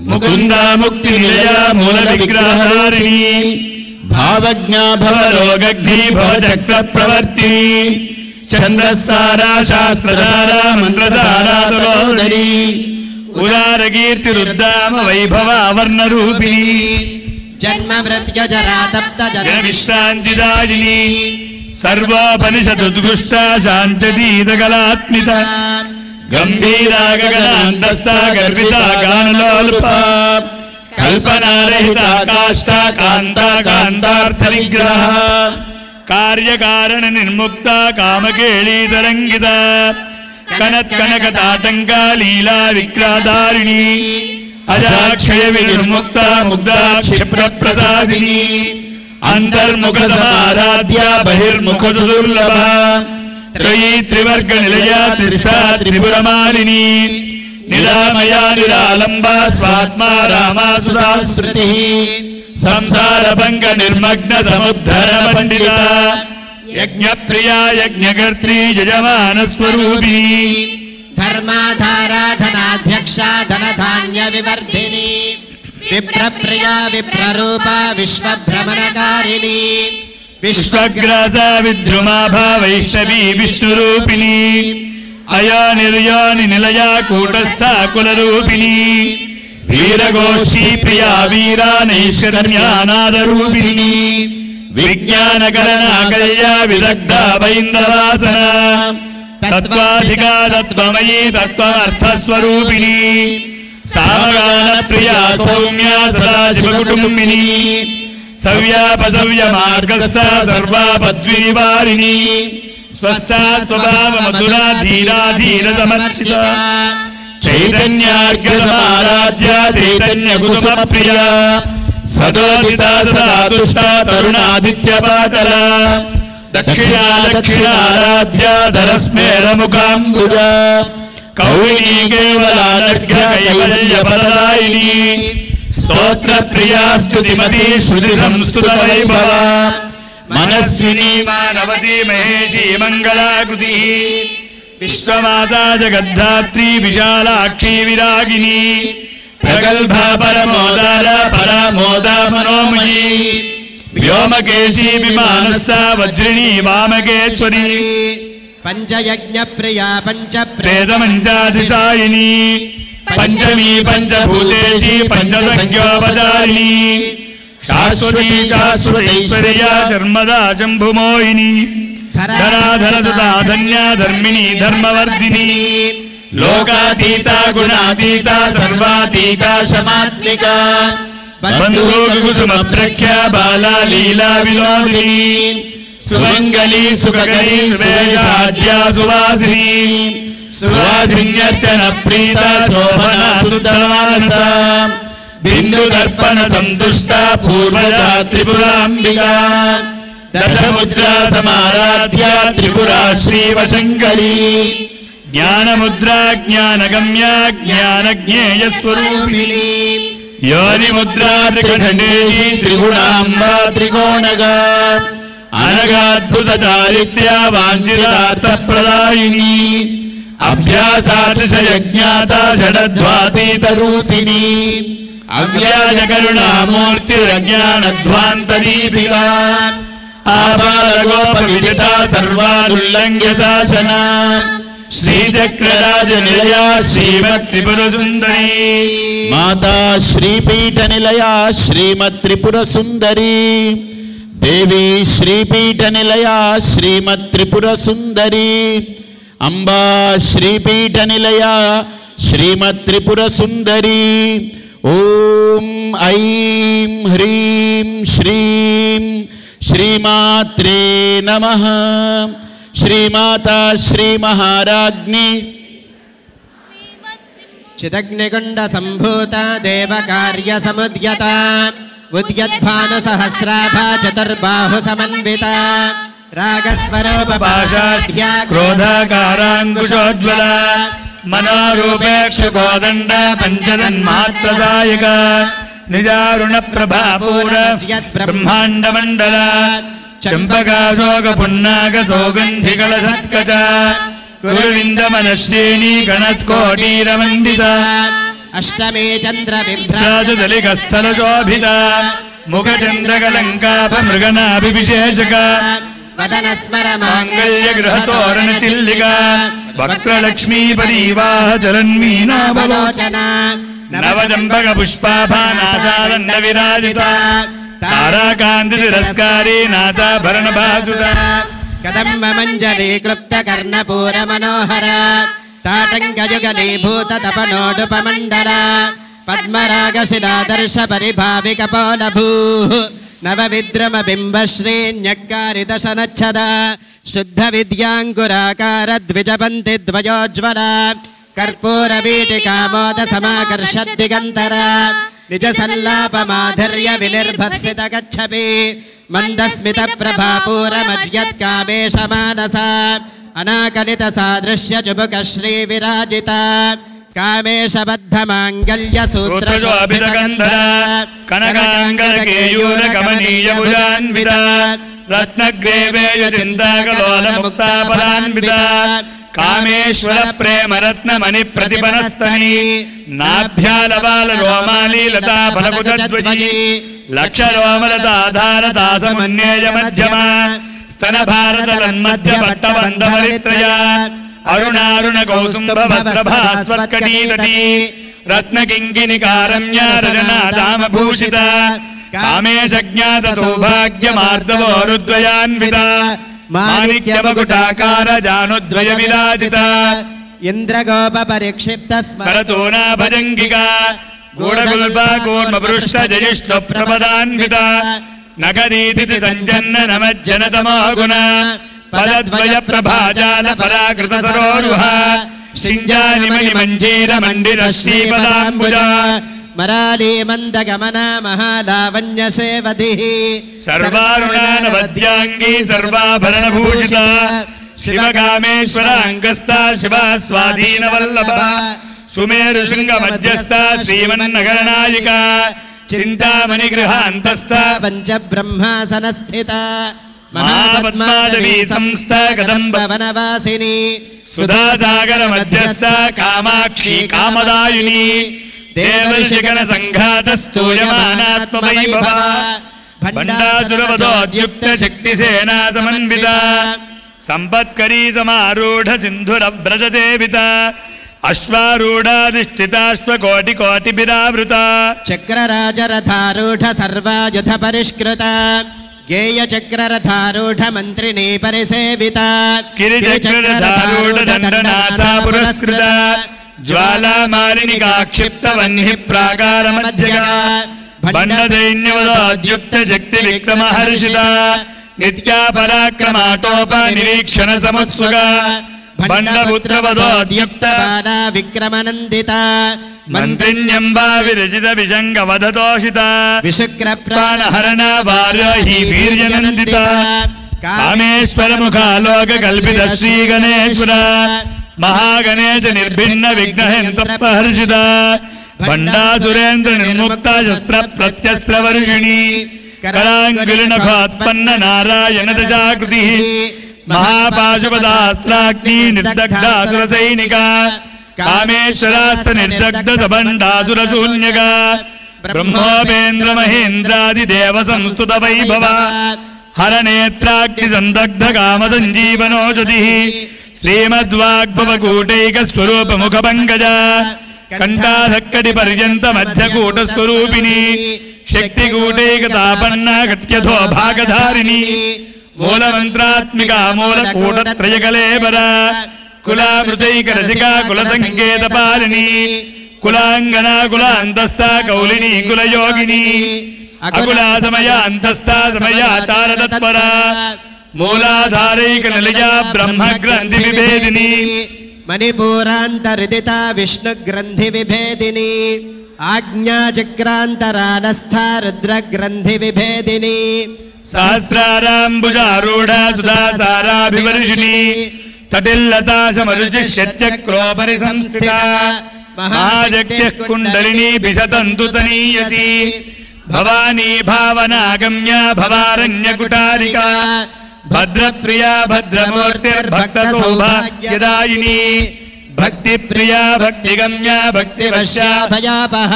ముకుందా ముక్తి నిలయా మూల విగ్రహారిణి భావజ్ఞా భవరోగగ్ని భవచక్ర ప్రవర్తిని ఛందస్సారా శాస్త్రధారా మంత్రధారాతలోదరి ఉదారకీర్తి రుద్రామ వైభవ వర్ణరూపిణి జన్మ మృత్య జరా తప్త జన విశ్రాంతిదాయిని సర్వోపనిషదుద్గుష్ట శాంతదీతకలాత్మిత గంభీరా గగనాంతస్థ గర్విత గానలోల్ప కల్పనారహిత కాష్ట కాంత కాంతార్థ నిగ్రహ కార్యకారణ నిర్ముక్త కామకేళీతరంగిత కనత్కనక తాటంక లీలా విక్రాధారిణి అజాక్షయ వినిర్ముక్త ముగ్ధా క్షిప్ర ప్రసాదిని అంతర్ముఖ సమారాధ్య బహిర్ముఖ సుదుర్లభ త్రయీ త్రివర్గ నిలయా త్రిష్టా త్రిపురమాలిని నిరామయా నిరాలంబ స్వాత్మా రామా సుధా స్మృతి సంసార భంగ నిర్మగ్న సముద్ధర పండిత యజ్ఞ ప్రియా యజ్ఞకర్త్రీ యజమాన స్వరూపిణి ధర్మాధారాధనాధ్యక్ష ధనధాన్య వివర్ధిని విప్రప్రియా విప్రరూప విశ్వభ్రమణకారిణి విశ్వగ్రాస విద్రుమాభా వైష్ణవీ విష్ణురూపిణి అయా నిర్యాని నిలయా కూటస్థ కులరూపిణి వీరగోష్ఠీ ప్రియా వీరా నైష్కర్మ్యానాదరూపిణి విజ్ఞానకలనా కళ్యా విదగ్ధ వైందవాసన తత్వాధికా తత్వమయీ తత్వమర్థస్వరూపిణి సామగాన ప్రియా సౌమ్యా సదాశివకుటుంబిని సవ్యాపసవ్య మార్గస్థ సర్వాపద్వినివారిణి స్వస్థా స్వభావ మధురా ధీరా ధీర సమర్చిత చైతన్యార్ఘ్యసమారాధ్య చైతన్య కుసుమ ప్రియ సదోదిత సదాతుష్ట తరుణాదిత్య పాటల దక్షిణా దక్షిణారాధ్య ధరస్మేర ముఖాంబుజ కౌళినీ కేవలానర్ఘ్య కైవల్య పదదాయిని స్తోత్ర ప్రియా స్తుతిమతి శృతి సంస్తుత వైభవ మనస్విని మానవతి మహేషి మంగళాకృతి విశ్వమాతా జగద్ధాత్రి విశాలాక్షి విరాగిని ప్రగల్భా పరమోదార పరమోదా మనోమయీ వ్యోమకేశీ విమానస్థ వజ్రిణీ వామకేశ్వరి పంచయజ్ఞ ప్రియా పంచ ప్రేతమంచాధిసాయిని పంచమీ పంచభూతేషి పంచసంఖ్యోపచారిణి శాశ్వతీ శాశ్వతైశ్వర్య శర్మదా శంభుమోహిని ధరాధర ధన్యా ధర్మిణి ధర్మవర్ధిని లోకాతీత గుణాతీత సర్వాతీత శమాత్మిక బంధుకుసుమ ప్రఖ్య బాలా లీలా వినోదిని సుమంగళి సుఖకరి సువేషాఢ్యా సువాసిని సువాసిన్యర్చన ప్రీత శోభన శుద్ధమానస బిందు దర్పణ సంతుష్ట పూర్వజా త్రిపురాంబికా దశముద్రా సమారాధ్య త్రిపురా శ్రీవశంకరీ జ్ఞానముద్రా జ్ఞానగమ్య జ్ఞానజ్ఞేయ స్వరూపిణి యోనిముద్రా త్రిఖండేశి త్రిగుణాంబా త్రికోణగా అనగాద్భుత చారిత్ర్య వాంఛితార్థప్రదాయిని అభ్యాసాతిశయజ్ఞాత షడధ్వాతీత రూపిణి అవ్యాజ కరుణామూర్తిరజ్ఞానధ్వాంతదీపికా ఆబాలగోప విదిత సర్వానుల్లంఘ్య శాసన శ్రీచక్రరాజ నిలయా శ్రీమత్ త్రిపుర సుందరి మాతా శ్రీపీఠ నిలయా శ్రీమత్ త్రిపుర సుందరి దేవి శ్రీపీఠ నిలయా శ్రీమత్ త్రిపుర సుందరి అంబా శ్రీపీఠ నిలయా శ్రీమత్ త్రిపుర సుందరి ఓం ఐం హ్రీం శ్రీం శ్రీమాత్రే నమః శ్రీమాతా శ్రీ మహారాజ్ఞి చిదగ్నిగుండ సంభూత దేవకార్య సముద్యత ఉద్యద్భాను సహస్రాభ చతుర్బాహు సమన్విత రాగస్వరూప పాశాఢ్య క్రోధాకారాంకుశోజ్వల మనోరూపేక్షు కోదండ పంచతన్మాత్రదాయక నిజారుణ ప్రభాపూర బ్రహ్మాండ మండల చంపకాశోక పున్నాగ సౌగంధికల సత్కచ కురువిందమనశ్రేణి గణత్కోటీరమండిత అష్టమే చంద్ర రాజదలికస్థల శోభిత ముఖచంద్రకలంకాభ మృగనాభిషేచక వదన స్మర మాంగళ్య గృహతోరణ చిల్లిక వక్రలక్ష్మీ పరీవాహ చలన్మీనావలోచన నవజంబక పుష్పాభానాసాలండ విరాజిత తారాకాంతి తిరస్కారీ నాసాభరణ భాసుత కదంబ మంజరీ క్లుప్త కర్ణపూర మనోహర తాటంగయుగలీభూత తపనోడుపమండల పద్మరాగశిలాదర్శ పరిభావిక పోలభూ నవ విద్రమ బింబ శ్రీన్యక్కారిదశనచ్చద శుద్ధ విద్యాంకురాకార ద్విజపంతి ద్వయోజ్వల కర్పూర వీటికామోద సమాకర్ష దిగంతర నిజ సల్లాప మాధుర్య వినిర్భత్సిత గచ్చపి మందస్మిత ప్రభాపూర మజ్యత్ కామేశ మానస అనాకలిత సాదృశ్య చుబుక శ్రీ విరాజిత కామేశబద్ధ మాంగళ్య సూత్ర శోభిత గంధర కనకాంగన కేయూర కమనీయ భుజాన్విత రత్నగ్రేవేయ చింతాకలోల ముక్తాపరాన్విత కామేశ్వర ప్రేమ రత్న మణి ప్రతిపనస్తని నాభ్యాలవాల రోమాలి లతా ఫలకుజద్వజి లక్ష రోమలతాధార దాసమన్యేయ మధ్యమ స్తన భారత తన్మధ్య పట్టబంధ పరిత్రయ అరుణారుణ కౌసుంభ వస్త్రభాస్వత్కటీతటి रत्नकिङ्किणिकारम्या रजनादामभूषिता कामेशज्ञात सौभाग्यमार्दवोरुद्वयान्विता माणिक्यमकुटाकार जानुद्वय विराजिता इंद्रगोप परिक्षिप्त स्मरतोना भजंगिका गूढगुल्बा कूर्मपृष्ठ जयिष्णु प्रपदान्विता नगदीति संजन्न नमज्जनतमोगुण पदद्वय प्रभाजाल पराकृत सरोरुहा शिंजानिमणि मंजीर मंडिर श्रीपदाम्बुजा मराली मंदगमना महालावण्य सेवधिः सर्वारुणानवद्यांगी सर्वाभरणभूषिता शिवकामेश्वराङ्गस्था शिवा स्वाधीनवल्लभा सुमेरुशृङ्गमध्यस्था श्रीमन्नगरनायिका चिन्तामणिगृहान्तस्था पञ्चब्रह्मासनस्थिता महापद्मादेवी संस्था कदम्बवनवासिनी सुधासागरमध्यस्था कामाक्षी कामदायिनी देवर्षिगणसङ्घातस्तूयमानात्मवैभवा भण्डासुरवधोद्युक्त शक्तिसेना समन्विता संपत्करी समारूढ़ सिंधुरव्रज सेविता अश्वारूढ़ाधिष्ठिताश्वकोटिकोटिभिरावृता चक्रराजरथारूढ़ सर्वायुध परिष्कृता गेय चक्ररथारूढ़ मंत्रिणी परिसेविता किरिचक्ररथारूढ़ दंडनाथा पुरस्कृता ज्वालामालिनिका क्षिप्त वह्नि प्राकार मध्यगा भण्डदैन्यवदोद्युक्त शक्ति विक्रमहर्षिता नित्या पराक्रमाटोप निरीक्षण समुत्सुका भण्डपुत्रवदोद्युक्त बाला विक्रमनन्दिता मन्त्रिण्यम्बा विरचित विजङ्गवधतोषिता विशुक्र प्राणहरणा वाराही वीर्यनन्दिता कामेश्वरमुखालोक कल्पित श्रीगणेश्वर महागणेश निर्भिन्न विघ्नहन्तपहर्षिता भण्डासुरेन्द्र निर्मुक्ता शस्त्र प्रत्यस्त्र वर्षिणी कराङ्गुलिनखोत्पन्न नारायण दशाकृतिः महापाशुपदास्त्राग्नि निर्दग्धासुरसैनिका कामेश्वरास्त्र निर्दग्ध सबण्डासुरशून्यका ब्रह्मोपेन्द्र महेन्द्रादिदेव संस्तुत वैभवा हरनेत्राग्नि संदग्ध काम संजीवनोषधिः श्रीमद्वाग्भवकूटैक स्वरूप मुखपङ्कजा कंठाधक्कटि पर्यन्त मध्यकूट स्वरूपिणी शक्तिकूटैकतापन्ना कट्यथो भागधारिणी मूलमन्त्रात्मिका मूलकूटत्रयकलेबरा कुलामृतैकरसिका कुलसङ्केतपालिनी कुलाङ्गना कुलान्तस्था कौलिनी कुलयोगिनी अकुला समया अन्तस्था समयाचारतत्परा मूलाधारैकनिलया ब्रह्मग्रन्थि विभेदिनी मणिपूरान्तरिदिता विष्णुग्रन्थि विभेदिनी आज्ञाचक्रान्तरालस्था रुद्रग्रन्थि विभेदिनी सहस्राराम्बुजारूढा सुधासाराभिवर्षिणी तटिल्लता समरुचिश्यचक्रोपरि संस्थिता महाजग्यः कुण्डलिनी विशतन्तु तनीयसी भवानी भावनागम्या भवारण्यकुटारिका भद्रप्रिया भद्रमूर्तिर्भक्तसौभाग्यदायिनी भक्तिप्रिया भक्तिगम्या भक्तिवश्या भयापः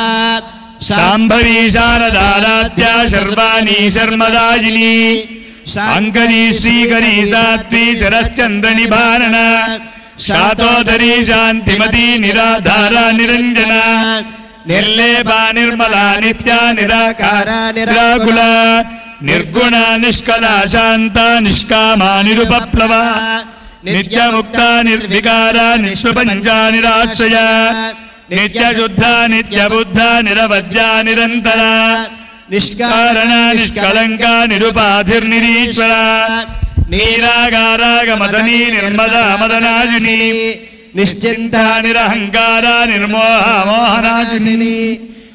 शाम्भवी शारदाराध्या शर्वाणी शर्मदायिनी शाङ्करी श्रीकरी सात्वी शरश्चन्द्रनिभारणा शातोदरी शान्तिमती निराधारा निरञ्जना निर्लेपा निर्मला नित्या निराकारा निराकुला निर्गुणा निष्कला शान्ता निष्कामा निरुपप्लवा नित्यमुक्ता निर्विकारा निष्प्रपञ्चा निराश्रया नित्यशुद्धा नित्यबुद्धा निरवध्या निरन्तरा निष्कारणा निष्कलङ्का निरुपाधिर्निरीश्वरा नीरागारागमदनी निर्मदा मदनाजिनी निश्चिन्ता निरहङ्कारा निर्मोहा मोहनाशिनी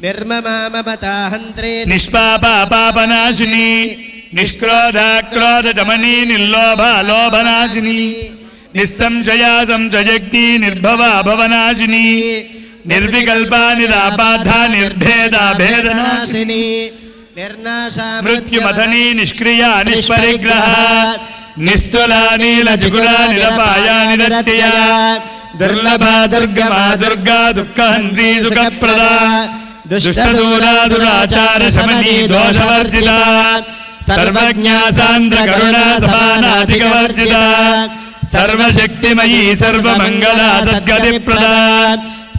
निर्ममा ममताहन्त्रे निष्पापा पापनाशिनी निष्क्रोधा क्रोधशमनी निर्लोभा लोभनाशिनी निस्संशया संशयज्ञी निर्भवा भवनाशिनी निर्विकल्पा निराबाधा निर्भेदा भेदनाशिनी निर्नाशा मृत्युमथनी निष्क्रिया निष्परिग्रहा निस्तुला नीलजुगुला निरपाया निरत्यया दुर्लभा दुर्गमा दुर्गा दुःखहन्त्री सुखप्रदा दुष्टदूरा दुराचार शमनी दोषवर्जिता सर्वज्ञा सान्द्र करुणा समानाधिकवर्जिता सर्वशक्तिमयी सर्वमङ्गला सद्गतिप्रदा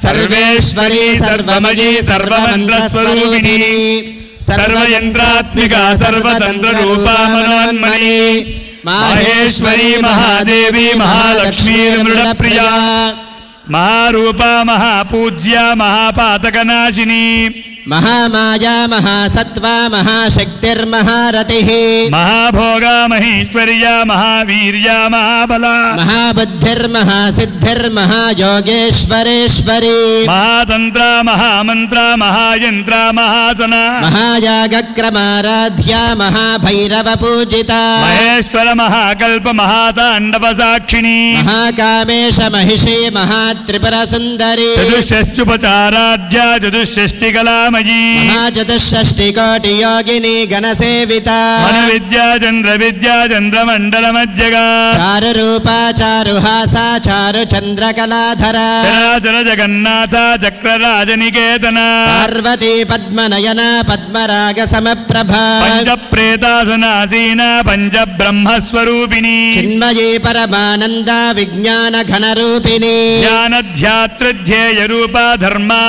सर्वेश्वरी सर्वमयी सर्वमन्त्रस्वरूपिणी सर्वयन्त्रात्मिका सर्वतन्त्ररूपा मनोन्मयी माहेश्वरी महादेवी महालक्ष्मी मृडप्रिया महारूपा महापूज्या महापातकनाशिनी महामाया महासत्त्वा महाशक्तिर्महारतिः महाभोगा महेश्वर्या महावीर्या महाबला महाबुद्धिर्महासिद्धिर्महायोगेश्वरेश्वरी महातन्त्रा महामन्त्रा महायन्त्रा महासना महायागक्रमाराध्या महाभैरवपूजिता महेश्वर महाकल्प महाताण्डव साक्षिणी महाकामेश महिषी महात्रिपुरसुन्दरी चतुष्षष्टुपचाराध्या चतुष्षष्टिकला महाचतुष्षष्टिकोटियोगिनी गणसेविता मनविद्या चन्द्रमण्डलमज्जगा चारुरूपा चारुहासा चारुचन्द्रकलाधरा चराचर जगन्नाथ चक्रराजनिकेतना पार्वती पद्मनयना पद्मरागसमप्रभा पञ्चप्रेतासनासीना पञ्चब्रह्मस्वरूपिणी चिन्मयी परमानन्दा विज्ञानघनरूपिणी ज्ञानध्यातृध्येयरूपा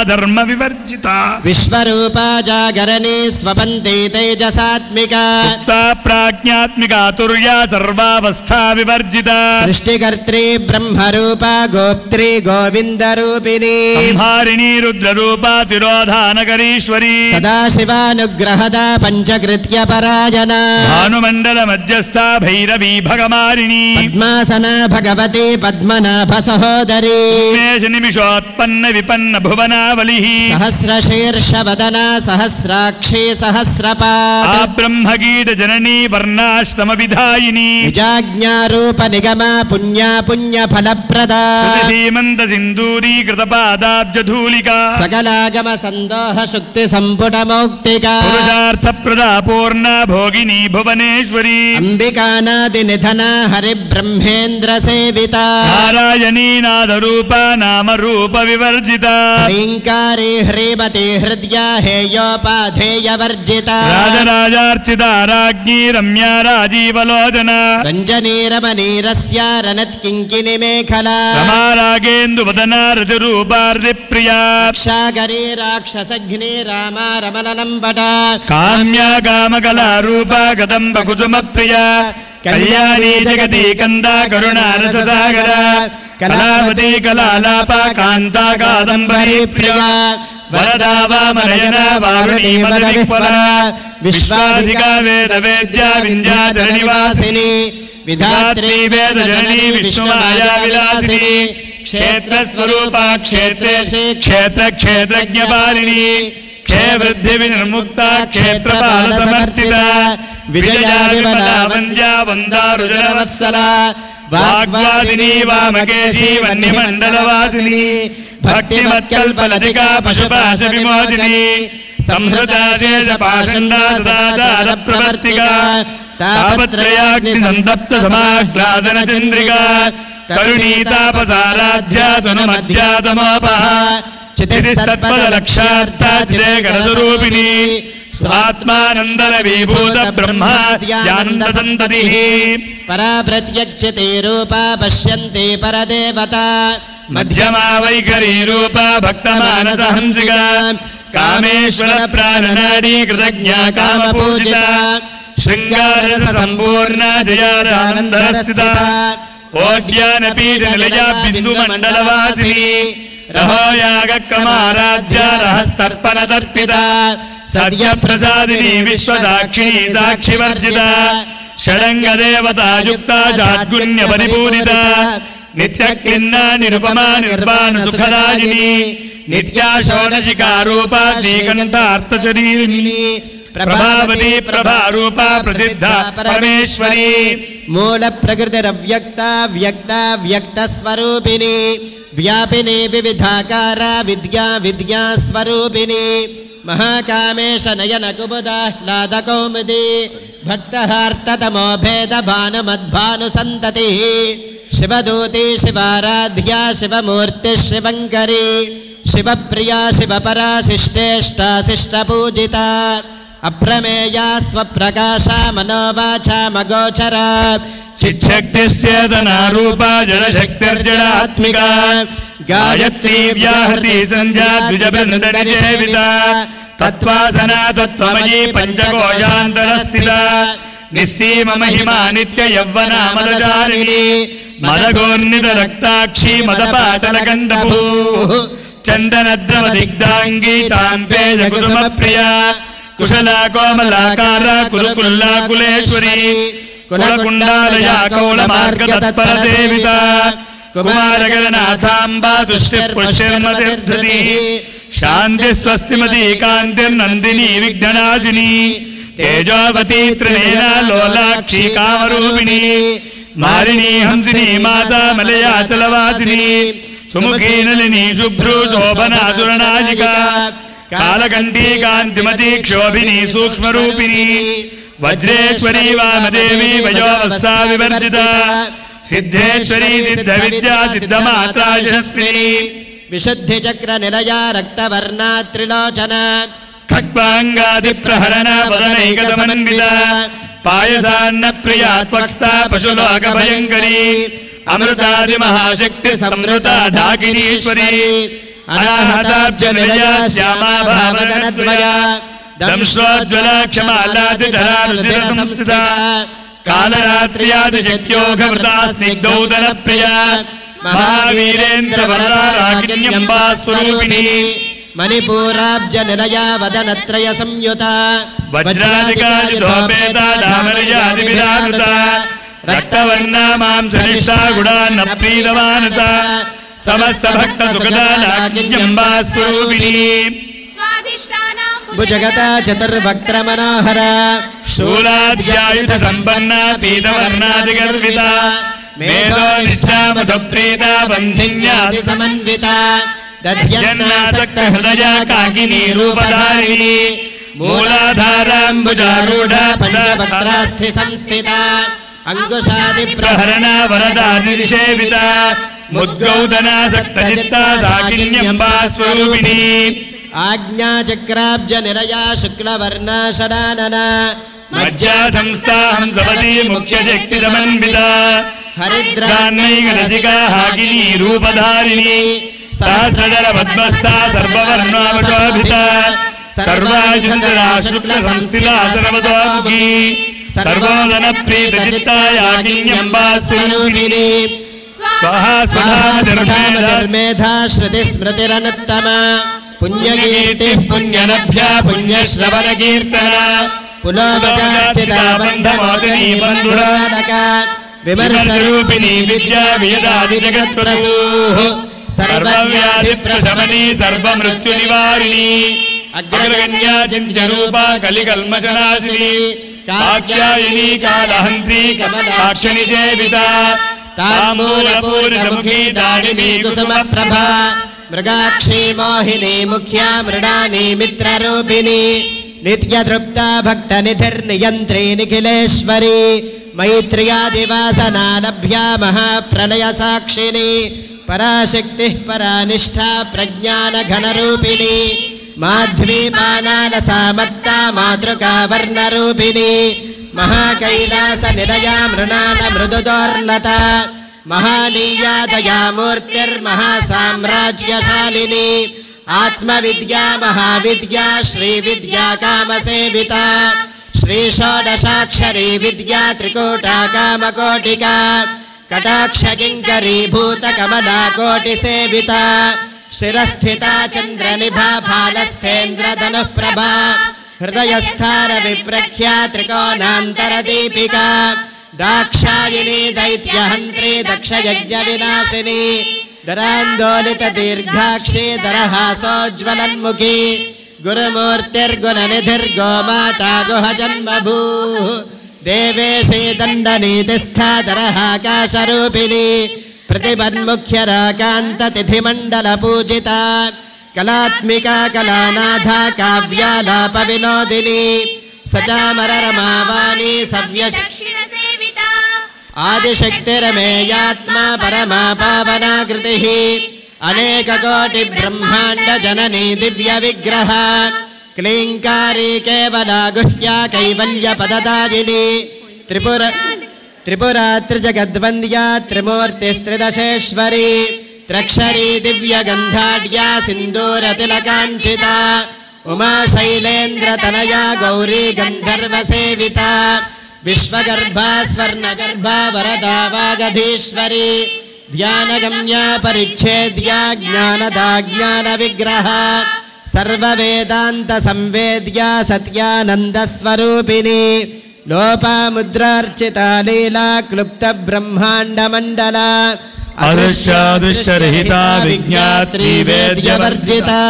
धर्मविवर्जिता विश्वरूपा जागरणी स्वपन्ती तेजसात्मिका सुप्ता प्राज्ञात्मिका तुर्या सर्वावस्था विवर्जिता सृष्टिकर्त्री ब्रह्मरूपा गोप्त्री गोविन्दरूपिणी संहारिणी रुद्ररूपा तिरोधानकरीश्वरी सदाशिवानुग्रहदा पञ्चकृत्य परायणा भानुमण्डल मध्यस्था भैरवी भगमारिणी पद्मासना भगवती पद्मनाभ सहोदरी उन्मेष निमिषोत्पन्न विपन्न भुवनावलिः सहस्रशीर्षवदना सहस्राक्षी सहस्रपात् ब्रह्मकीट जननी वर्णाश्रम विधायिनी निजाज्ञारूप निगमा पुण्या पुण्यफलप्रदा श्रीमन्त सिन्दूरी कृतपादाब्जधूलिका सकलागम सन्दोह शुक्ति संपुट मौक्तिका पुरुषार्थप्रदा पूर्णा भोगिनी भुवनेश्वरी अंबिकानादि निधना हरिब्रह्मेन्द्र सेविता नारायणी नादरूपा नामरूप विवर्जिता ह्रीङ्कारी ह्रीमती हृद्या हेयोपाधेयवर्जिता राजराजार्चिता राज्ञी रम्या राजीवलोचना रञ्जनी रमणीरस्या रनत्किङ्किनी मेखला रमा रागेन्दुवदना रतिरूपार्दिप्रिया रक्षाकरी राक्षसघ्नी रामा रमललम्बटा काम्या कामकलारूपा कदम्ब कुसुमप्रिया कल्याणी जगती कन्दा करुणारससागरा कलावती कलालापा कान्ता कादम्बरी प्रिया वरदा वामनयना वारुणी मदविह्वला विश्वाधिका वेदवेद्या विन्ध्याचलनिवासिनी विधात्री वेदजननी विष्णुमाया विलासिनी क्षेत्रस्वरूपा क्षेत्रेशे क्षेत्रज्ञपालिनी क्षेवृद्धि विनिर्मुक्ता क्षेत्रपालसमर्चिता विजया विमला वन्द्या वन्दारुजनवत्सला वाग्वादिनी वामकेशी वन्यमण्डलवासिनी भक्तिमत्कल्पलतिका पशुपाश विमोचिनी संहृता शेषपाषण्डा सदाचार प्रवर्तिका तापत्रयाग्नि संतप्त समाह्लादन चन्द्रिका करुणीतापसाराध्या तनुमध्यातमोपः चितिस्तत्पदलक्षार्था चिरेकरस्वरूपिणी स्वात्मानन्दन विभूत ब्रह्माद्यानन्दसन्ततिः परा प्रत्यक्षते रूपा पश्यन्ति परदेवता मध्यमा वैखरी रूपा भक्तमानसहंसिका कामेश्वर प्राणनाडी कृतज्ञा कामपूजिता शृङ्गाररस सम्पूर्णा जयानन्दस्थिता ओड्यानपीठनिलया बिन्दुमण्डलवासिनी रहोयागक्रमाराध्या रहस्तर्पणतर्पिता सद्यप्रसादिनी विश्वसाक्षिणी साक्षिवर्जिता षडङ्गदेवता युक्ता जाद्गुण्यपरिपूरिता नित्यक्लिन्ना निरुपमा निर्वाणसुखदायिनी नित्या षोडशिकारूपा श्रीकण्ठार्थशरीरिणी प्रभावती प्रभारूपा प्रसिद्धा परमेश्वरी मूलप्रकृतिरव्यक्ता व्यक्ता व्यक्तस्वरूपिणी व्यापिनी विविधाकारा विद्या विद्यास्वरूपिणी महाकामेश नयन कुमुदाह्लादकौमुदी भक्तहार्ततमो भेदभानुमद्भानुसन्ततिः शिवदूती शिवाराध्या शिवमूर्ति शिवङ्करी शिवप्रिया शिवपरा शिष्टेष्टा शिष्टपूजिता अप्रमेया स्वप्रकाशा मनोवाचा मगोचरा चिच्छक्तिश्चेतना रूपा जडशक्तिर्जडात्मिका గాయత్రీ వ్యాహృతి సంధ్యా ద్విజబృందనిసేవిత తత్వాసనా తత్వమయీ పంచకోశాంతరస్థిత నిస్సీమ మహిమా నిత్య యవ్వనా మదజాలిని మదగోర్నిద రక్తాక్షి మదపాటలకండభూ చందనద్రవ దిగ్ధాంగీ తాంపేయ కుసుమ ప్రియ కుశలా కోమలాకార కులకుల్లా కులేశ్వరి కులకుండాలయా కౌల మార్గ తత్పర సేవిత కుమారగణనాథాంబా దుష్టిర్పుష్టిర్మతిర్ధృతి శాంతి స్వస్తిమతి కాంతిర్నందిని విఘ్ననాశిని తేజోవతి త్రినేన లోలాక్షి కామరూపిణి మారిణీ హంసిని మాతా మలయాచలవాసిని సుముఖీ నళిని శుభ్రూ శోభనాసురనాయిక కాలకంఠీ కాంతిమతి క్షోభిని సూక్ష్మరూపిణి వజ్రేశ్వరీ వామదేవి వయోవస్థా వివర్జిత సిద్ధేశ్వరీ సిద్ధ విద్యా సిద్ధమాతా యశస్విని విశుద్ధి చక్ర నిలయా రక్తవర్ణా త్రిలోచన ఖడ్వాంగాది ప్రహరణ వదనైక సమన్విత పాయసాన్న ప్రియా త్వక్స్థా పశులోక భయంకరీ అమృతాది మహాశక్తి సంవృత ఢాకినీశ్వరి అనాహతాబ్జ నిలయా శ్యామా భావదనద్వయ దంశ్లోజ్వల క్షమాలాదిధరా రుధిర సంస్థిత కాలరాత్ర్యాది శక్యోఘమృతా స్నిగ్ధౌదన ప్రియ మహావీరేంద్ర వరదారాకిన్యంబా స్వరూపిణి మణిపూరాబ్జ నిలయా వదనత్రయ సంయుత వజ్రాధికారి ధోపేత డామరయాది విరానుత రక్తవర్ణ మాంసనిష్టా గుడాన్న ప్రీతమానత సమస్త భక్త సుఖదాలాకిన్యంబా స్వరూపిణి భుజగత చతుర్వక్త్ర మనోహర శూలాధ్యాయుధ సంపన్న పీతవర్ణాది గర్విత మేధో నిష్ఠా మధుప్రీత బంధిన్యాది సమన్విత దధ్యన్నాసక్త హృదయ కాకినీ రూపధారిణి మూలాధారాంబుజారూఢ పంచవక్త్రాస్థి సంస్థిత అంకుశాది ప్రహరణ వరదాది నిషేవిత ముద్గౌదనాసక్త చిత్త సాకిన్యంబా స్వరూపిణి ఆజ్ఞాచక్రాబ్జ నిలయా శుక్లవర్ణా షడానన మజ్జా సంస్థా హంసవతి ముఖ్య శక్తి సమన్విత హరిద్రాన్నైకలసికా హాకినీ రూపధారిణి సహస్రదళ పద్మస్థా సర్వవర్ణావశోభిత సర్వాయుధరా శుక్ల సంస్థితా సర్వతోముఖీ సర్వోదన ప్రీత చిత్తాయాకిన్యంబా స్వరూపిణి స్వహా స్వధామేధా శృతి స్మృతిరనుత్తమ పుణ్యకీర్తి పుణ్యనభ్యా పుణ్యశ్రవణ కీర్తన పులోపచార్చితాబంధమోదినీ బంధురానక విమర్శరూపిణీ విద్యా వియదాది జగత్ప్రసూః సర్వవ్యాధి ప్రశమని సర్వమృత్యు నివారిణి అగ్రగణ్యా చింత్యరూపా కలికల్మషనాశిని కాత్యాయనీ కాలహంత్రీ కమలాక్షి సేవిత తాంబూలపూరితముఖీ దాడిమీ కుసుమ ప్రభా మృగాక్షీ మోహిని ముఖ్యా మృడాని మిత్రరూపిణి నిత్యతృప్త భక్త నిధిర్నియంత్రీ నిఖిలేశ్వరి మైత్ర్యాదివాసనా లభ్యా మహాప్రళయ సాక్షిని పరాశక్తి పరానిష్ఠా ప్రజ్ఞాన ఘనరూపిణి మాధ్వీపానాలసామత్తా మాతృకా వర్ణరూపిణి మహాకైలాస నిలయా మృణాల మృదుదోర్నత మహానీయా దయామూర్తిర్మహాసామ్రాజ్యశాలిని ఆత్మవిద్యా మహావిద్యా శ్రీవిద్యా కామసేవిత శ్రీ షోడశాక్షరీ విద్యా త్రికూటా కామకోటికా కటాక్ష కింకరీభూత కమలా కోటి సేవిత శిరస్థితా చంద్రనిభా ఫాలస్థేంద్రధనుః ప్రభా హృదయస్థాన విప్రఖ్యా త్రికోణాంతర దీపికా దాక్షాయిని దైత్యహంత్రీ దక్షయజ్ఞ వినాశిని దరాందోలిత దీర్ఘాక్షి దరహాసోజ్వలన్ముఖి గురుమూర్తిర్గుణనిధిర్గోమాతా గుహ జన్మభూ దేవేశీ దండనీతిస్థా దరహాకాశరూపిణి ప్రతిపన్ముఖ్యరాకాంత తిథిమండల పూజిత కళాత్మికా కళానాథా కావ్యాలాప వినోదిని సచామర రమావాణి సవ్యశక్షిణ సేవిత ఆదిశక్తిరమేయాత్మా పరమా పావనాకృతి అనేక కోటి బ్రహ్మాండ జననీ దివ్య విగ్రహ క్లీంకారీ కేవలా గుహ్యా కైవల్య పదదాయిని త్రిపురా త్రిజగద్వంద్యా త్రిమూర్తిస్త్రిదశేశ్వరి त्रक्षरी दिव्यगन्धाढ्या सिन्दूरतिलकाञ्चिता उमा शैलेन्द्रतनया गौरी गन्धर्वसेविता विश्वगर्भा स्वर्णगर्भा वरदा वागधीश्वरी ध्यानगम्या परिच्छेद्या ज्ञानदा ज्ञानविग्रहा सर्ववेदान्तसंवेद्या सत्यानन्दस्वरूपिणी लोपामुद्रार्चिता लीला क्लुप्तब्रह्माण्डमण्डला अदृश्यादृश्यरहिता विज्ञात्री वेद्यवर्जिता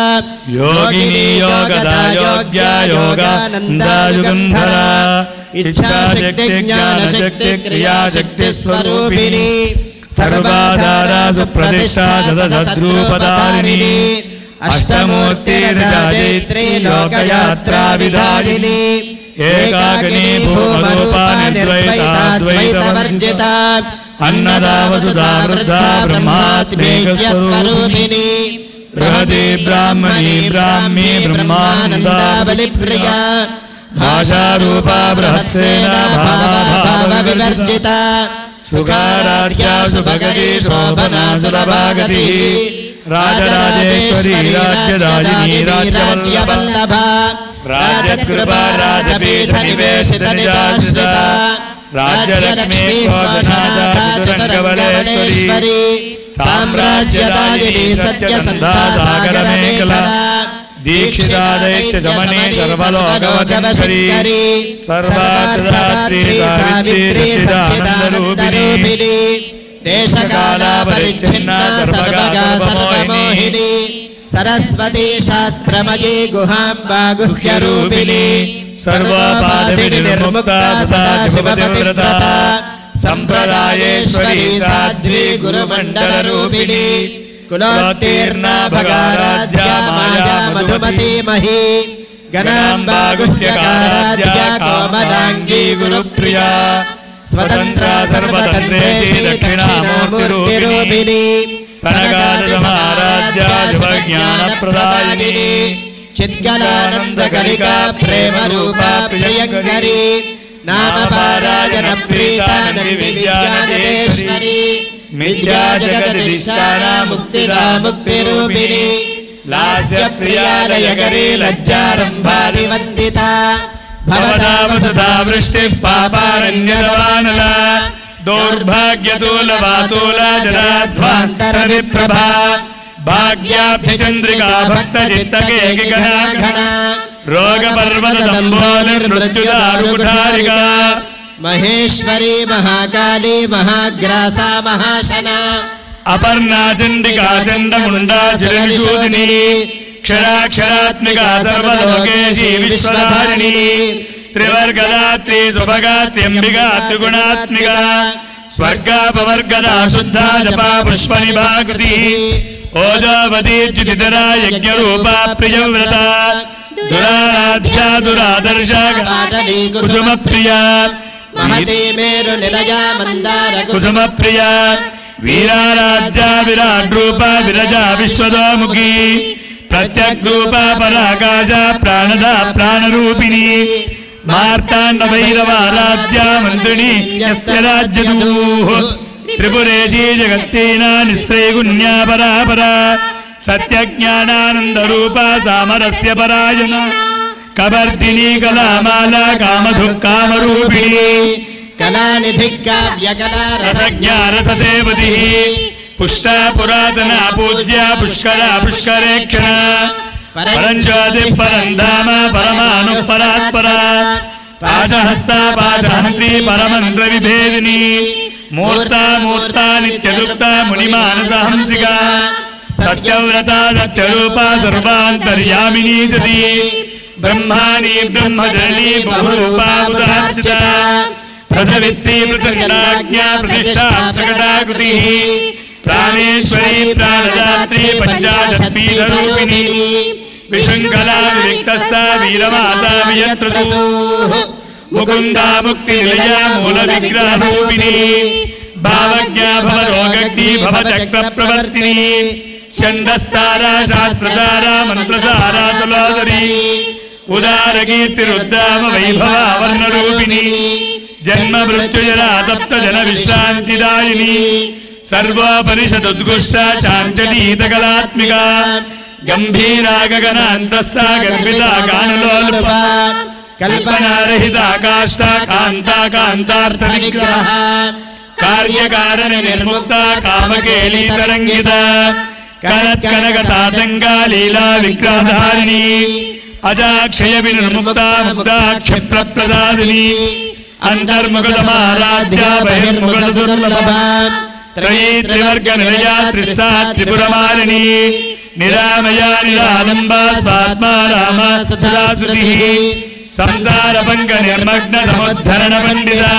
योगिनी योगदा योग्या योगानन्दा युगन्धरा इच्छाशक्ति ज्ञानशक्ति क्रियाशक्ति स्वरूपिणी सर्वाधारा सुप्रतिष्ठा सदसद्रूपधारिणी अष्टमूर्तिर्जायत्री लोकयात्रा विधायिनी एकाकिनी भूमरूपा निर्द्वैताद्वैतवर्जिता अन्नदा वसुधा वृद्धा ब्रह्मात्मेकस्वरूपिणी बृहती ब्राह्मणी ब्राह्मी ब्रह्मानन्दा बलिप्रिया भाषारूपा बृहत्सेना भावविवर्जिता सुखाराध्या शुभगरी शोभना सुलभागतिः राजराजेश्वरी राज्यराजिनी राज्यवल्लभा राजकृपा राजपीठ निवेशित निजाश्रिता राज्यलक्ष्मी चतुरङ्गबलेश्वरी साम्राज्यदायिनी सत्यसन्धासागरमेखला दीक्षिता दैत्यशमनी सर्वलोकवशङ्करी सर्वार्थदात्री सावित्री सच्चिदानन्दरूपिणी देशकालापरिच्छिन्ना सर्वगा सर्वमोहिनी सरस्वती शास्त्रमयी गुहाम्बा गुह्यरूपिणी सर्वोपाधिनिर्मुक्ता सदाशिवपतिव्रता सम्प्रदायेश्वरी साध्वी गुरुमण्डलरूपिणी कुलोत्तीर्णा भगाराध्या माया मधुमती मही गणाम्बा गुह्यकाराध्या कोमलाङ्गी गुरुप्रिया स्वतन्त्रा सर्वतन्त्रेशी दक्षिणामूर्तिरूपिणी सनकादिसमाराध्या शुभज्ञानप्रदायिनी चित्कलानन्दकलिका प्रेमरूपा प्रियङ्करी नामपारायण प्रीता नन्दिविद्यानिधेश्वरी मिथ्या जगदधिष्ठाना मुक्तिदा मुक्तिरूपिणी लास्यप्रिया लयकरी लज्जारम्भादिवन्दिता भवता वसुधा वृष्टिः पापारण्यरवानला दौर्भाग्यतूलवातूला जलाध्वान्तरविप्रभा भाग्याभ्यचन्द्रिका भक्तचित्तकेकिघना रोगपर्वतदम्भोनिर्मृत्युदारुकुठारिका महेश्वरी महाकाली महाग्रासा महाशना अपर्णा चण्डिका चण्डमुण्डा चिरनिषूदिनी क्षराक्षरात्मिका सर्वलोकेशी विश्वधारिणी त्रिवर्गदात्री सुभगात्यम्बिका त्रिगुणात्मिका स्वर्गापवर्गदा शुद्धा जपा पुष्पनिभाकृतिः ओजोवती द्युतिधरा यज्ञरूपा प्रियव्रता दुराराध्या दुरादर्शा कुसुमप्रिया महती मेरुनिलया मन्दार कुसुमप्रिया वीराराध्या विराड्रूपा विरजा विश्वदोमुखी प्रत्यग्रूपा पराकाशा प्राणदा प्राणरूपिणी मार्ताण्डभैरवाराध्या मन्त्रिणी यस्यराज्यदूः त्रिपुरेशी जगत्सेना निस्त्रैगुण्या परापरा सत्यज्ञानानन्दरूपा सामरस्य परायणा कवर्दिनी कलामाला कामधुक्कामरूपिणी कलानिधिः काव्यकला रसज्ञा रससेवतिः पुष्टा पुरातना पूज्या पुष्करा पुष्करेक्षणा परञ्ज्योतिः परं धाम परमाणुः परात्परा पाशहस्ता पाशहन्त्री परमन्त्रविभेदिनी मूर्ता मूर्ता नित्यदुक्ता मुनिमानसहंसिका सत्यव्रता सत्यरूपा सर्वान्तर्यामिनी सती ब्रह्माणी ब्रह्मजननी बहुरूपा उदार्चिता प्रसवित्री प्रचण्डाज्ञा प्रतिष्ठा प्रकटाकृतिः प्राणेश्वरी प्राणदात्री पञ्चाशत्पीठरूपिणी विशृङ्खला विविक्तस्सा वीरमाता वियत्रतुः मुकुन्दा मुक्तिनिलया मूलविग्रहरूपिणी भावज्ञा भवरोगग्नी भवचक्रप्रवर्तिनी छन्दस्सारा शास्त्रधारा मन्त्रधारा तुलाधरी उदारकीर्तिरुद्दाम वैभवा वर्णरूपिणी जन्म मृत्युजरा तप्तजन विश्रान्तिदायिनी सर्वोपनिषदुद्घुष्टा चाञ्चलीतकलात्मिका गम्भीरा गगनान्तस्था गर्भिता गानलोलुपा कल्पनारहिता काष्ठा कान्ता कान्तार्थविग्रह कार्यकारण निर्मुक्ता कामकेलीतरङ्गिता कनत्कनकतातङ्गा लीला विग्रहधारिणी अजाक्षय विनिर्मुक्ता मुक्ता क्षिप्रप्रसादिनी अंतर्मुखसमाराध्या बहिर्मुखसुदुर्लभा त्रयी त्रिवर्गनिलया त्रिस्ता त्रिपुरमालिनी निरामया निरालम्बा स्वात्मा रामा सदा स्मृतिः संसारपङ्कनिर्मग्नसमुद्धरणपण्डिता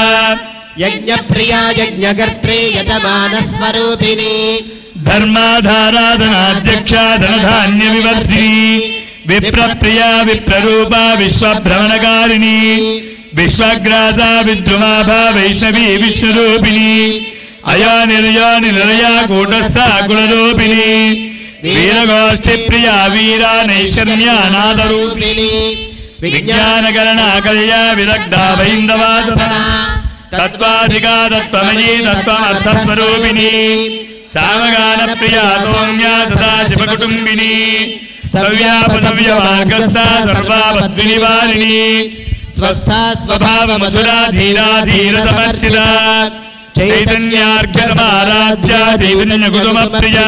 यज्ञप्रिया यज्ञकर्त्री यजमानस्वरूपिणी धर्माधाराधनाध्यक्षा धनधान्यविवर्धिनी विप्रप्रिया विप्ररूपा विश्वभ्रमणकारिणी विश्वग्रासा विद्रुमाभा वैष्णवी विष्णुरूपिणी अयानिलया कूटस्था कुलरूपिणी वीरगोष्ठिप्रिया वीरा नैषर्म्यानादरूपिणी विज्ञानकरणा कल्या विदग्धा वैन्दवासना तत्त्वाधिका तत्त्वमयी तत्त्वार्थस्वरूपिणी सामगानप्रिया सौम्या सदा शिवकुटुम्बिनी सव्यापसव्यवागस्था सर्वापद्विनिवारिणी स्वस्था स्वभावमधुरा धीरा धीरसमर्चिता चैतन्यार्घ्यसमाराध्या चैतन्यकुसुमप्रिया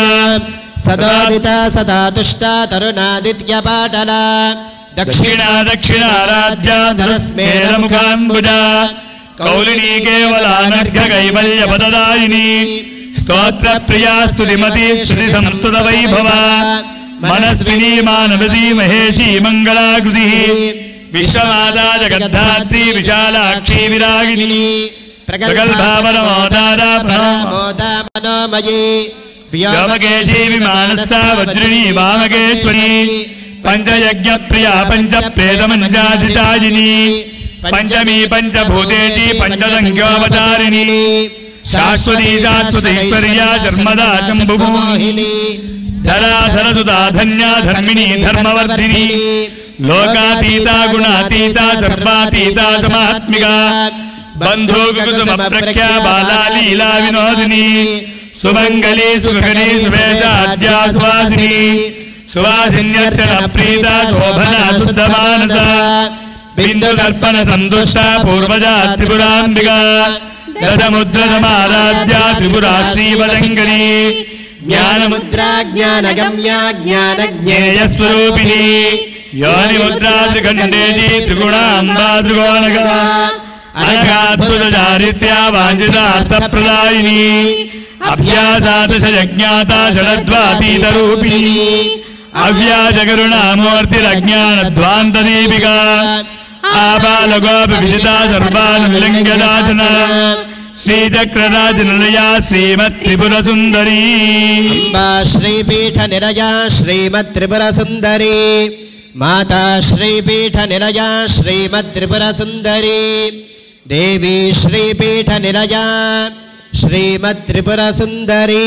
सदादिता सदा तुष्टा तरुणादित्यपाटला दक्षिणा दक्षिणाराध्या धनस्मेरमुखाम्बुजा कौलिनी केवलानर्घकैवल्यपददायिनी स्तोत्रप्रिया स्तुतिमती श्रुतिसंस्तुतवैभवा मनस्विनी मानवती महेशी मङ्गलाकृतिः विश्वमाता जगद्धात्री विशालाक्षी विरागिनी प्रगल्भावनमोदारा परमोदा मनोमयी व्योमकेशी विमानस्था वज्रिणी वामकेश्वरी पंचयज्ञप्रिया पंचप्रेतमञ्जाधितायिनी पंचमी पंचभूतेशी पंचसंख्योपचारिणी शाश्वती शाश्वतैश्वर्या शर्मदा शम्भुमोहिनी धराधरसुधा धन्या धर्मिणी धर्मवर्धिनी लोकातीता गुणातीता सर्वातीता समात्मिका बन्धुकुसुमप्रख्या बाला लीला विनोदिनी सुमंगली सुखकरी सुवेशाद्या सुवासिनी सुवासिन्यर्चन प्रीता शोभना शुद्धमानसा बिन्दुदर्पण सन्तुष्टा पूर्वजा त्रिपुराम्बिका दशमुद्रसमाराध्या त्रिपुरा श्रीवदङ्करी ज्ञानमुद्रा ज्ञानगम्या ज्ञानज्ञेयस्वरूपिणी योनिमुद्रा त्रिकण्डेजी त्रिगुणाम्बा त्रिकोणगता अनघाद्भुतचारित्र्या वाञ्छितार्थप्रदायिनी अभ्यासादशयज्ञाता षडद्वातीतरूपिणी अव्याजकरुणामूर्तिरज्ञानध्वान्तदीपिका आबालगोपविजिता सर्वानुविलिङ्गदासना श्रीचक्रराजनिलया श्रीमत्त्रिपुरसुन्दरी अम्बा श्रीपीठनिलया श्रीमत्त्रिपुरसुन्दरी माता श्रीपीठनिलया श्रीमत्त्रिपुरसुन्दरी देवी श्रीपीठनिलया श्रीमत्त्रिपुरसुन्दरी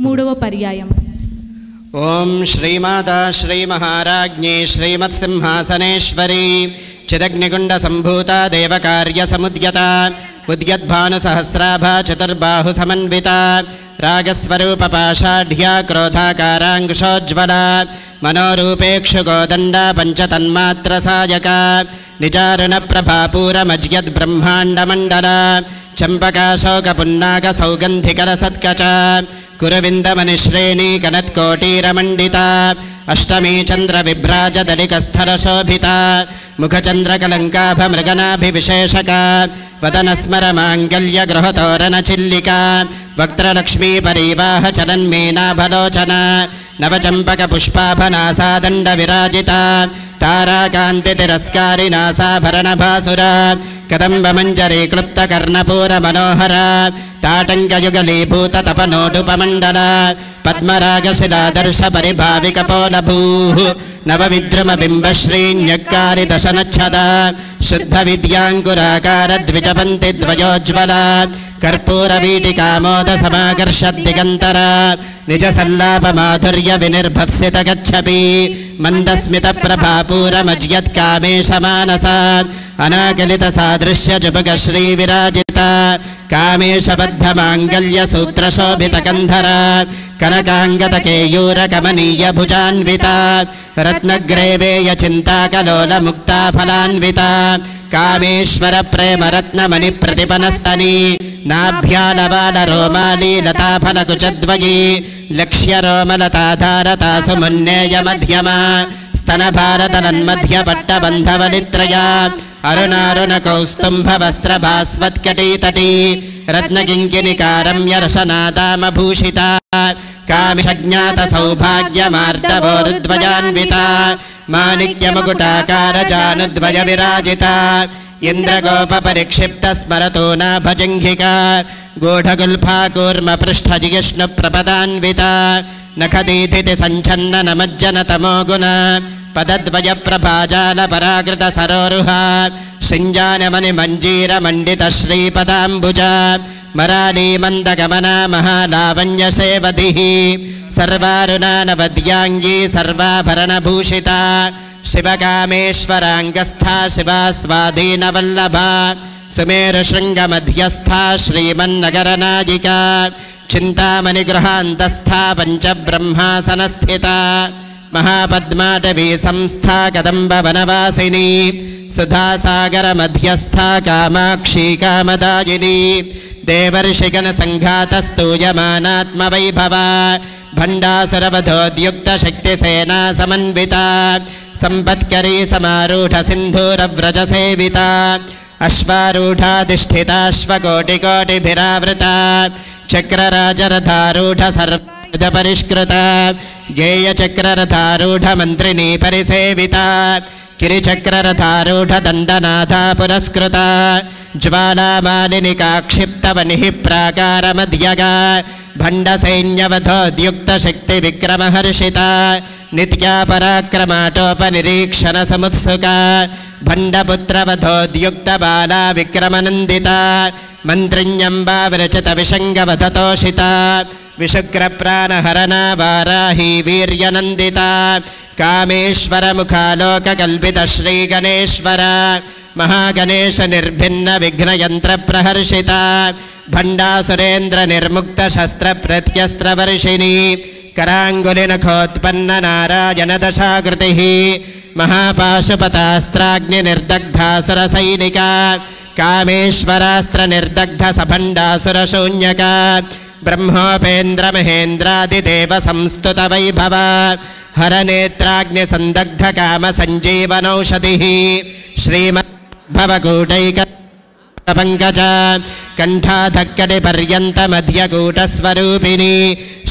మూడవ పర్యాయం ओम श्रीमाता श्रीमहाराज्ञी श्रीमत्सिंहासनेश्वरी चिदग्निकुंड संभूता देवकार्य समुद्यता उद्यद्भानुसहस्राभा चतुर्बाहु समन्विता रागस्वरूप पाषाढ्या क्रोधाकाराङ्कुशोज्ज्वला मनोरूपेक्षु गोदण्डा पंचतन्मात्र सायका निचारुण प्रभापूरमज्यद् ब्रह्माण्डमण्डला चम्पकाशोकपुन्नाग सौगन्धिकर सत्कचा कुरविन्दमनिश्रेणी कनत्कोटीरमण्डिता अष्टमी चन्द्रविभ्राजदलिकस्थलशोभिता मुखचन्द्रकलङ्काभमृगनाभिविशेषका वदनस्मरमाङ्गल्यगृहतोरणचिल्लिका वक्त्रलक्ष्मीपरीवाहचलन्मीनाभलोचना नवचम्पकपुष्पाभनासादण्डविराजिता ताराकान्तितिरस्कारिनासाभरणभासुरा कदम्बमञ्जरी क्लुप्तकर्णपूरमनोहरा ताटङ्गयुगलीभूततपनोडुपमण्डला पद्मरागशिलादर्शपरिभाविकपोलभूः नवविद्रुमबिम्बश्रीन्यक्कारिदशनच्छदा शुद्धविद्याङ्कुराकारद्विजपन्ति द्वयोज्ज्वला कर्पूरवीटिकामोदसमाकर्षद्दिगन्तरा निजसल्लापमाधुर्यविनिर्भत्सितगच्छपि मन्दस्मितप्रभापूरमज्यत्कामेशमानसा अनाकलितसादृश्यजुभगश्रीविराजिता कामेशबद्धमाङ्गल्यसूत्रशोभितकन्धरा कनकाङ्गतकेयूरकमनीयभुजान्विता रत्नग्रेवेयचिन्ताकलोलमुक्ताफलान्विता कामेश्वरप्रेमरत्नमणिप्रतिपनस्तनी नाभ्यालबालरोमालीलताफलकुचद्वयी लक्ष्यरोमलताधारतासु मुन्नेयमध्यमा स्तनभारतलन्मध्यपट्टबन्धवलित्रया अरुणारुणकौस्तुम्भवस्त्रभास्वत्कटीतटी रत्नकिङ्किनिकारम्यरसनादामभूषिता कामिषज्ञातसौभाग्यमार्दवोरुद्वयान्विता माणिक्यमुकुटाकारजानुद्वयविराजिता इन्द्रगोपपरिक्षिप्तस्मरतो नाभजङ्घिका गूढगुल्फाकूर्मपृष्ठजिष्णुप्रपदान्विता नखदीधिति सञ्छन्ननमज्जनतमो गुण पदद्वयप्रभाजालपराकृतसरोरुहा शृञ्जानमणिमञ्जीरमण्डितश्रीपदाम्बुजा मरालीमन्दगमना महालावण्यसेवधिः सर्वारुणानवद्याङ्गी सर्वाभरणभूषिता शिवकामेश्वराङ्गस्था शिवा स्वाधीनवल्लभा सुमेरुशृङ्गमध्यस्था श्रीमन्नगरनायिका चिन्तामणिगृहान्तस्था पञ्चब्रह्मासनस्थिता महापद्माटवी संस्था कदम्बवनवासिनी सुधासागरमध्यस्था कामाक्षी कामदायिनी देवर्षिगणसङ्घातस्तूयमानात्मवैभवा भण्डासुरवधोद्युक्तशक्तिसेना समन्विता सम्पत्करी समारूढसिन्धूरव्रजसेविता अश्वारूढाधिष्ठिताश्वकोटिकोटिभिरावृता चक्रराजरथारूढसर्वविधपरिष्कृता गेयचक्ररथारूढमन्त्रिणी परिसेविता किरिचक्ररथारूढदण्डनाथा पुरस्कृता ज्वालामालिनिकाक्षिप्तवनिः प्राकारमध्यगा भण्डसैन्यवधोद्युक्तशक्तिविक्रमहर्षिता नित्या पराक्रमाटोपनिरीक्षणसमुत्सुका भण्डपुत्रवधोद्युक्तबाला विक्रमनन्दिता मन्त्रिण्यम्बा विरचितविषङ्गवधतोषिता विशुक्रप्राणहरणा वाराही वीर्यनन्दिता कामेश्वरमुखालोककल्पितश्रीगणेश्वर महागणेशनिर्भिन्नविघ्नयन्त्रप्रहर्षिता भण्डासुरेन्द्रनिर्मुक्तशस्त्रप्रत्यस्त्रवर्षिणी कराङ्गुलिनखोत्पन्ननारायणदशाकृतिः महापाशुपतास्त्राग्निनिर्दग्धासुरसैनिका कामेश्वरास्त्रनिर्दग्धसभण्डासुरशून्यका ब्रह्मोपेन्द्रमहेन्द्रादिदेवसंस्तुतवैभवा हरनेत्राग्निसन्दग्धकामसञ्जीवनौषधिः श्रीमद्भवकूटैकपङ्कजा कण्ठाधक्कटिपर्यन्तमध्यकूटस्वरूपिणी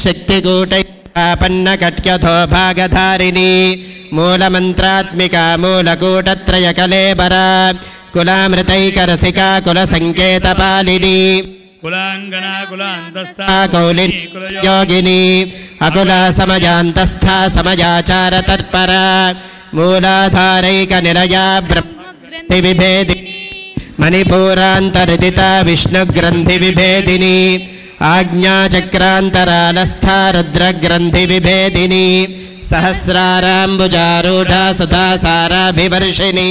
शक्तिकूटैकापन्नकट्यथो भागधारिणी मूलमन्त्रात्मिका मूलकूटत्रयकलेबरा कुलामृतैकरसिका कुलसङ्केतपालिनी कुलाङ्गना कुलान्तस्था कौलियोगिनी अकुला समजान्तस्था समयाचारतत्परा मूलाधारैकनिलया ब्रह्मग्रन्थिविभेदिनी मणिपूरान्तर्दिता विष्णुग्रन्थिविभेदिनी आज्ञाचक्रान्तरालस्था रुद्रग्रन्थिविभेदिनी सहस्राराम्बुजारूढा सुधासाराभिवर्षिणी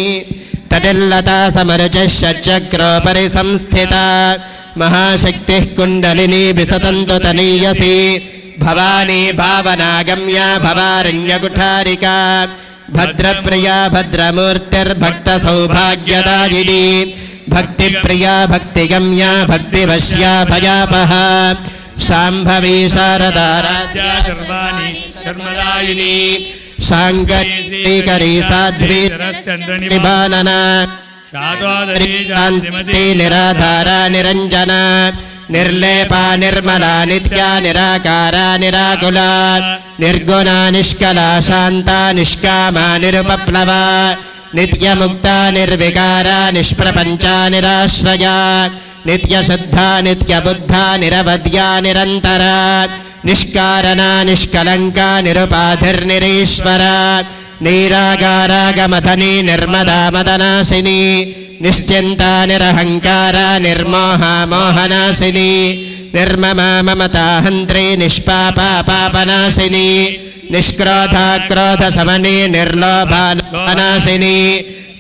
तटिल्लता समरुचश्चक्रोपरि संस्थिता महाशक्तिः कुण्डलिनी विसतन्तु तनीयसी भवानी भावनागम्या भवारण्यकुठारिका भद्रप्रिया भद्रमूर्तिर्भक्तसौभाग्यदायिनी भक्तिप्रिया भक्तिगम्या भक्तिवश्या भयापहा शाम्भवी शारदाराध्या सर्वाणि शर्मदायिनी शाङ्करी साध्वी निबानना शान्ति निराधारा निरञ्जना निर्लेपा निर्मला नित्या निराकारा निराकुला निर्गुणा निष्कला शान्ता निष्कामा निरुपप्लवा नित्यमुक्ता निर्विकारा निष्प्रपञ्चा निराश्रया नित्यशुद्धा नित्यबुद्धा निरवध्या निरन्तरा निष्कारणा निष्कलङ्का निरुपाधिर्निरीश्वरा नीरागारागमथनी निर्मदा मदनाशिनी निश्चिन्ता निरहङ्कारा निर्मोहा मोहनाशिनी निर्ममा ममता हन्त्री निष्पापा पापनाशिनी निष्क्रोधा क्रोधशमनी निर्लोभा लोभनाशिनी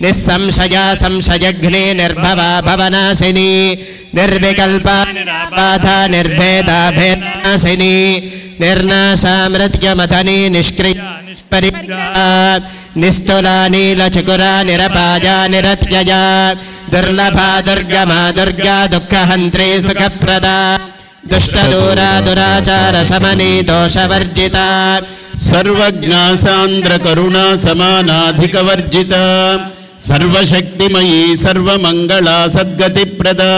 నిస్సంశయా సంశయఘ్నే నిర్భవా భవనాశిని నిర్వికల్పా నిరాబాధా నిర్భేదా భేదనాశిని నిర్నాశా మృత్యుమథని నిష్క్రియా నిష్పరిగ్రహా నిస్తులా నీలచకురా నిరపాయా నిరత్యయా దుర్లభా దుర్గమా దుర్గా దుఃఖహంత్రీ సుఖప్రదా దుష్టదూరా దురాచార శమనీ దోషవర్జితా సర్వజ్ఞా సాంద్ర కరుణా సమానాధికవర్జిత సర్వశక్తిమయీ సర్వమంగళా సద్గతిప్రదా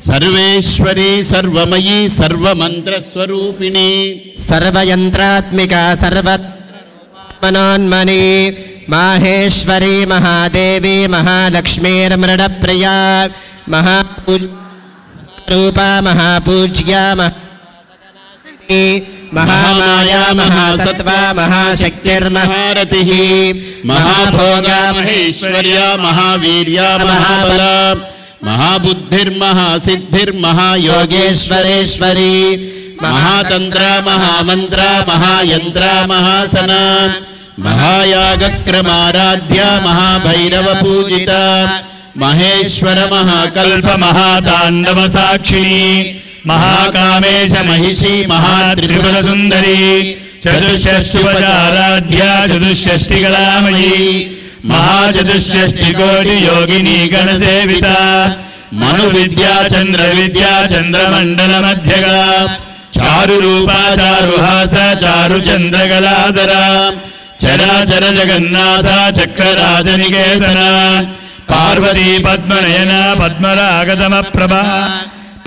సర్వేశ్వరీ సర్వమయీ సర్వమంత్రస్వరూపిణి సర్వయంత్రాత్మికా సర్వమనోన్మని మాహేశ్వరీ మహాదేవి మహాలక్ష్మీర్మృడప్రియా మహారూపా మహాపూజ్యా మహామాయా మహాసత్వా మహాశక్తిర్మహారతిః మహాభోగా మహేశ్వర్యా మహావీర్యా మహాబలా మహాబుద్ధిర్మహాసిద్ధిర్మహాయోగేశ్వరేశ్వరీ మహాతంత్ర మహామంత్ర మహాయంత్ర మహాసన మహాయాగక్రమారాధ్య మహాభైరవ పూజిత మహేశ్వర మహాకల్ప మహాతాండవ సాక్షిణి మహాకామేశ మహిషి మహాత్రిపుర సుందరి చతుషష్టిపదారాధ్య చతుషష్టికళామయీ మహాచతుషష్టికోటి యోగిని గణసేవిత మను విద్యా చంద్ర విద్యా చంద్రమండల మధ్యగా చారు రూపా చారుహాస చారు చంద్రకళాధర చరాచర జగన్నాథ చక్రరాజనికేతన పార్వతీ పద్మనయన పద్మరాగతమ ప్రభా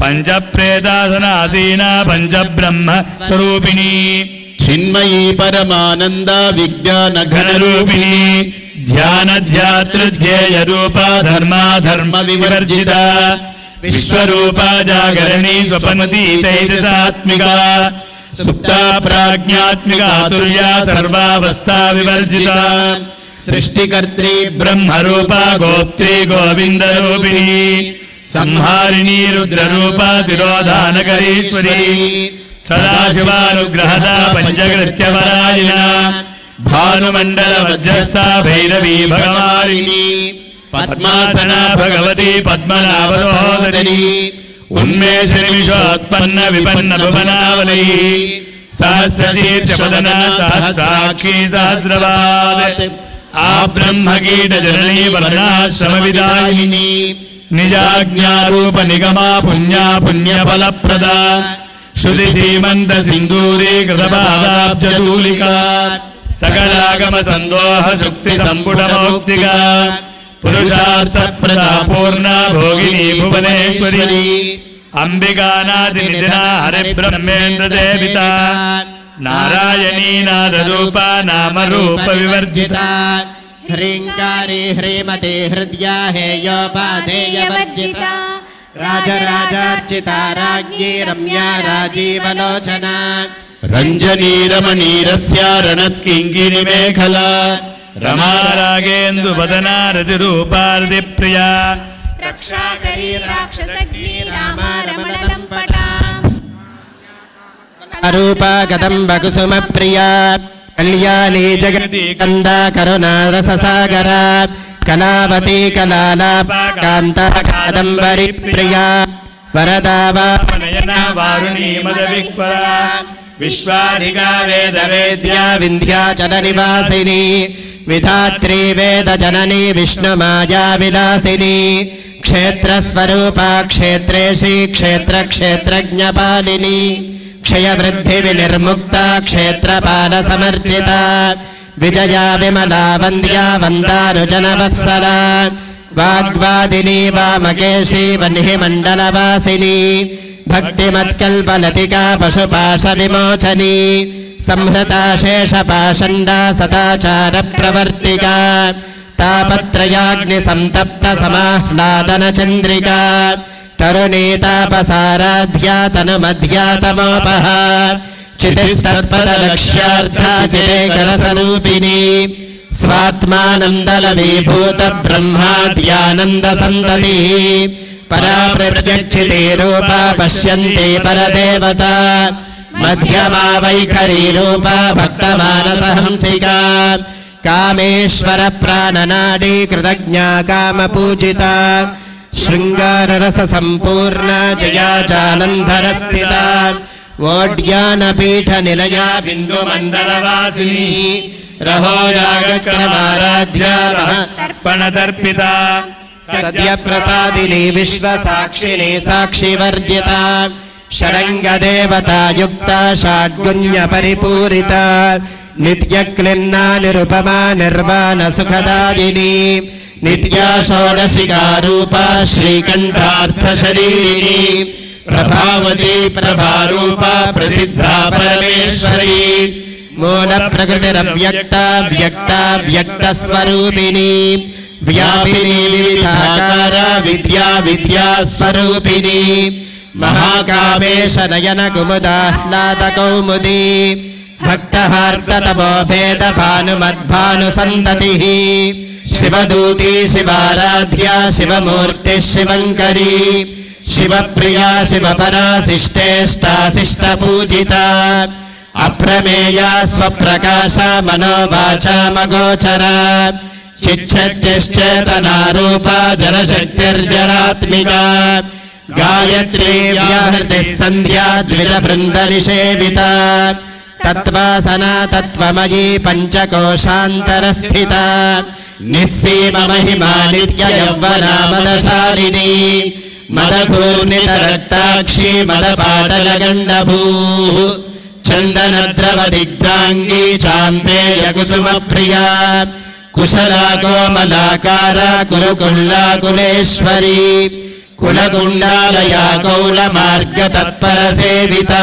పంచప్రేతాసనాసీన పంచబ్రహ్మ స్వరూపిణి చిన్మయీ పరమానంద విజ్ఞాన ఘనరూపిణి ధ్యానధ్యాతృధ్యేయ రూపా ధర్మాధర్మ వివర్జిత విశ్వరూపా జాగరణి స్వపనతీతైరసాత్మికా సుప్తా ప్రాజ్ఞాత్మికా తుల్యా సర్వావస్థా వివర్జిత సృష్టికర్త్రీ బ్రహ్మరూపా గోప్త్రీ గోవిందరూపిణి సంహారిణీ రుద్రరూపా తిరోధానకరీశ్వరీ సదాశివానుగ్రహద పంచకృత్యపరాయణ భానుమండల మధ్యస్థ భైరవీ భగవారిణి పద్మాసన భగవతి పద్మనాభసోదరి ఉన్మేషని విశ్వోత్పన్న విపన్న భువనావలీ సహస్రశీర్షపదన సహస్రాక్షి సహస్రవాద్ ఆ బ్రహ్మకీట జననీ వర్ణాశ్రమ విదాయిని నిజాజ్ఞారూప నిగమా పుణ్యా పుణ్యఫలప్రద శృతి సీమంత సింధూరీ కృతపాదాబ్జతూలికా సకలాగమ సందోహ శుక్తి సంపుటమౌక్తికా పురుషార్థ ప్రదా పూర్ణ భోగిని భువనేశ్వరి అంబికానాది నిధినా హరిబ్రహ్మేంద్ర దేవిత నారాయణీ నాదరూప నామరూప వివర్జిత హ్రీంకారీ హ్రీమతి హృద్యా హేయోపాధేయవర్జిత రాజరాజార్చిత రాజ్ఞీ రమ్యా రాజీవలోచన రంజనీ రమణీరస్య రణత్కింకిణి మేఖలా రమారాగేందు వదనా రతిరూపారతి ప్రియా రక్షాకరీ రాక్షసగ్ని రామా రమణ లంపటా రూపా కదంబ కుసుమ ప్రియా కళ్యాణీ జగతి కందా కరుణారససాగర కళావతి కళాలాప కాంత కాదంబరి ప్రియా వరదావా నయన వారుణీ మద విక్వరా విశ్వాధికా వేద వేద్యా వింధ్యాచల నివాసిని విధాత్రీ వేద జననీ విష్ణుమాయా విలాసిని క్షేత్రస్వరూపా క్షేత్రేషి క్షేత్ర క్షేత్రజ్ఞపాలిని క్షయవృద్ధి వినిర్ముక్త క్షేత్రపాల సమర్చిత విజయా విమలా వంద్యా వందారుజనవత్సలా వాగ్వాదిని వామకేశీ వన్హిమండలవాసిని భక్తిమత్కల్పలతికా పశుపాశ విమోచనీ సంహృతా శేషపాషండా సదాచార ప్రవర్తికా తాపత్రయాగ్ని సంతప్త సమాహ్లాదన చంద్రికా తరుణీ తాపసారాధ్యా తనుమధ్యాతమోపహ చితిస్తత్పదలక్ష్యార్థా చిదేకరస్వరూపిణి స్వాత్మానందలవీభూత బ్రహ్మాద్యానంద సంతతి పరా ప్రత్యక్షితే రూపా పశ్యంతే పరదేవత మధ్యమా వైఖరీ రూపా భక్తమానసహంసికా కామేశ్వర ప్రాణనాడీ కృతజ్ఞా కామపూజితా శృంగారరస సంపూర్ణ జయాచానందరస్థితా ఓడ్యానపీఠ నిలయా బిందుమండలవాసిని రహోరాగక్రమారాధ్యా తర్పణదర్పితా సద్యప్రసాదిని విశ్వసాక్షిని సాక్షివర్జిత షడంగదేవతాయుక్త షాడ్గుణ్య పరిపూరిత నిత్యక్లిన్నా నిరుపమా నిర్వాణ సుఖదాయిని నిత్యా షోడశికా రూపా శ్రీకంఠార్థశరీరిణి ప్రభావతి ప్రభారూపా ప్రసిద్ధా పరమేశ్వరీ మూల ప్రకృతిరవ్యక్త వ్యక్త వ్యక్తస్వరూపిణి వ్యాపిని వివిధాకార విద్యా విద్యాస్వరూపిణి మహాకామేశ నయన కుముదాహ్లాద కౌముది భక్తహార్దతమో భేద భానుమద్భాను సంతతి శివదూతి శివారాధ్య శివమూర్తి శివంకరీ శివప్రియా శివపరా శిష్టేష్టాశిష్ట పూజిత అప్రమేయా స్వప్రకాశ మనోవాచామగోచర చిచ్చత్యశ్చేతనారూప జనశక్తిర్జనాత్మికా గాయత్రీ వ్యాహృతి సంధ్యా ద్విజ బృంద నిషేవిత తత్వాసనా తత్వమయీ పంచకోశాంతరస్థిత నిస్సీమ మహిమా నిత్య యౌవనా మదశాలిని మదఘూర్ణిత రక్తాక్షి మదపాటలగండభూ చందనద్రవ దిగ్ధాంగీ చాంపేయ కుసుమ ప్రియా కుశలా కోమలాకార కురుకుల్లాకులేశ్వరీ కులగుండాలయా కౌల మార్గ తత్పర సేవిత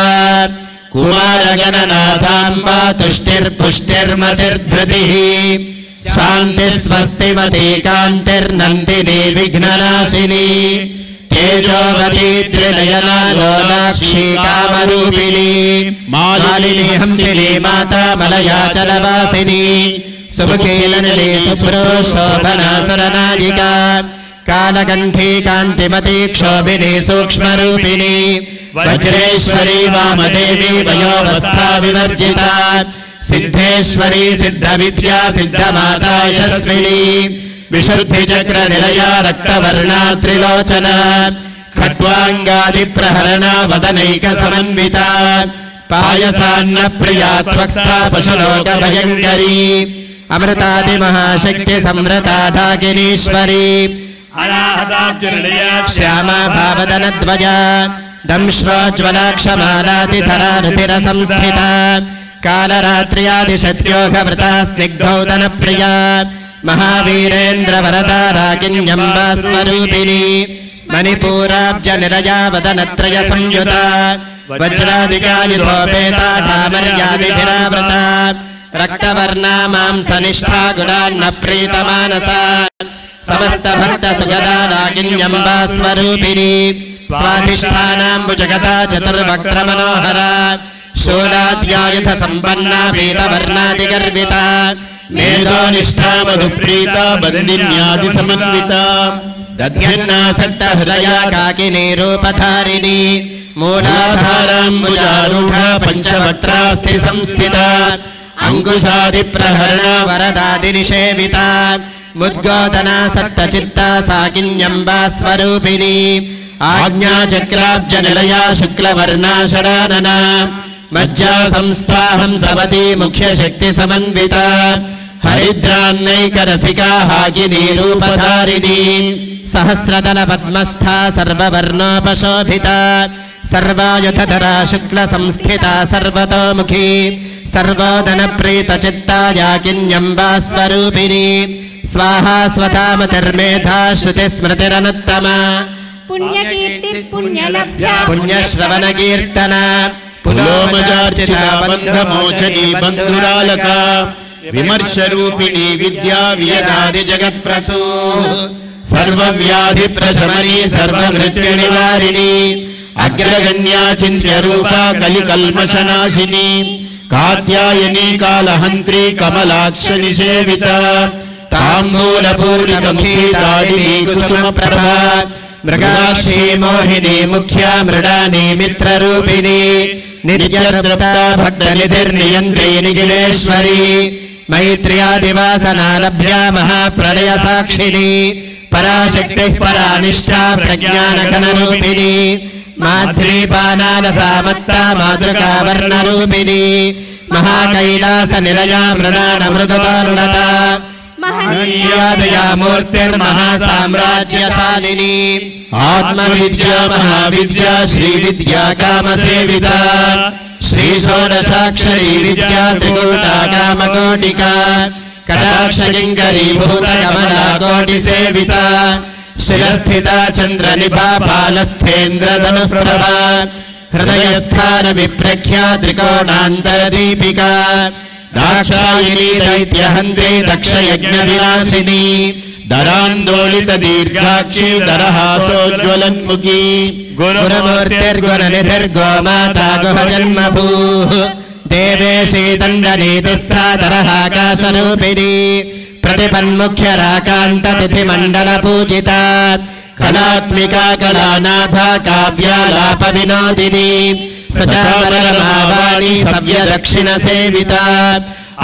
కుమారగణనాథాంబా తుష్టిర్పుష్టిర్మతిర్ధృతి శాంతి స్వస్తిమతి కాంతిర్నందిని విఘ్ననాశిని తేజోవతి త్రినయనా లోలాక్షి కామరూపిణి మాలిని హంసిని మాతా మలయాచలవాసిని సుముఖీలనలే సుప్రో శోభనాసురనాయికా కాలకంఠీ కాంతిమతి క్షోభిని సూక్ష్మరూపిణి వజ్రేశ్వరీ వామదేవి వయోవస్థా వివర్జిత సిద్ధేశ్వరీ సిద్ధ విద్యా సిద్ధమాతా యశస్విని విశుద్ధి చక్ర నిలయా రక్తవర్ణా త్రిలోచన ఖడ్వాంగాది ప్రహరణ వదనైక సమన్విత పాయసాన్న ప్రియా త్వక్స్థా పశులోక భయంకరీ అమృతాది మహాశక్తి సంవృతా ఢాకినీశ్వరీ శ్యామా భావదనద్వయ దంశ్రోజ్వలాక్షమాలాతిధరారుతిర సంస్థిత కాలరాత్ర్యాదిశత్యోగవృతా స్నిగ్ధౌదన ప్రియా మహావీరేంద్ర వరదారాకిన్యంబా స్వరూపిణి మణిపూరాబ్జ నిరయా వదనత్రయ సంయుత వజ్రాదికాయుధోపేతా ఢామర్యాదిభిరావృత రక్తవర్ణా మాంసనిష్ఠా గుణాన్న ప్రీతమానస సమస్త భక్త సుగదారాకిన్యంబా స్వరూపిణి స్వాధిష్టానాంబుజగతా చతుర్వక్త్ర మనోహర శూలాద్యాయుధ సంపన్నా పీతవర్ణాదిగర్విత మేధోనిష్ఠా మధుప్రీత బందిన్యాది సమన్విత దధ్యన్నాసక్త హృదయా కాకినీ రూపధారిణి మూలాధారాంబుజారూఢ పంచవక్త్రాస్తి సంస్థిత అంకుశాది ప్రహరణ వరదాది నిషేవిత ముద్గోదనా సప్తచిత్తా సాకిన్యంబా స్వరూపిణి ఆజ్ఞాచక్రాబ్జ నిలయా శుక్లవర్ణా షడానన మజ్జా సంస్థాహంసవతి ముఖ్య శక్తి సమన్విత హరిద్రాన్నైక రసికా హాకినీ రూపధారిణి సహస్రదల పద్మస్థా సర్వవర్ణోపశోభిత సర్వాయుధధరా శుక్ల సంస్థిత సర్వతోముఖీ సర్వోదన ప్రీత చిత్తా యాకిన్యంబా స్వరూపిణి స్వాహా స్వధామతిర్మేధా శృతి స్మృతిరనుత్తమ పుణ్యకీర్తి పుణ్యలభ్య పుణ్యశ్రవణ కీర్తన పులోమజార్చిత బంధమోచనీ బంధురాలక విమర్శ రూపిణి విద్యా వియదాది జగత్ప్రసూ సర్వవ్యాధి ప్రశమని సర్వమృత్యు నివారిణి అగ్రగణ్యా చింత్య రూపా కలికల్మషనాశిని కాత్యాయని కాలహంత్రి కమలాక్ష నిషేవిత తాంబూలపూరితముఖీ దాడిని కుసుమ ప్రభా మృగాక్షీ మోహిని ముఖ్య మృడాని మిత్రరూపిణి నిత్యతృప్తా భక్త నిధిర్నియంత్రి నిఖిలేశ్వరి मैत्र्यादिवासना लभ्या महाप्रलयसाक्षिणी पराशक्तिः परानिष्ठा प्रज्ञानघनरूपिणी माध्रीपानालसा मत्ता मातृकावर्णरूपिणी महाकैलासनिलया मृणानमृततोर्लता महनीयादया मूर्तिर्महासाम्राज्यशालिनी आत्मविद्या महाविद्या श्रीविद्या कामसेविता श्रीषोडशाक्षरी विद्या त्रिकूटा कामकोटिका कटाक्षकिङ्करीभूतकमला कोटिसेविता शिरस्थिता चन्द्रनिभा बालस्थेन्द्रधनुःप्रभा हृदयस्थानविप्रख्या त्रिकोणान्तरदीपिका दाक्षायिनी दैत्यहन्त्री दक्षयज्ञविनाशिनी दरान्दोलितदीर्घाक्षी दरहासोज्ज्वलन्मुखी गुरुमूर्तिर्गुणनिधिर्गोमाता गुहजन्मभूः देवेशी दण्डनीतिस्था दरहाकाशरूपिणी प्रतिपन्मुख्यराकान्ततिथिमण्डलपूजिता कलात्मिका कलानाथा काव्यालापविनोदिनी सचामरमावाणी सव्यदक्षिणसेविता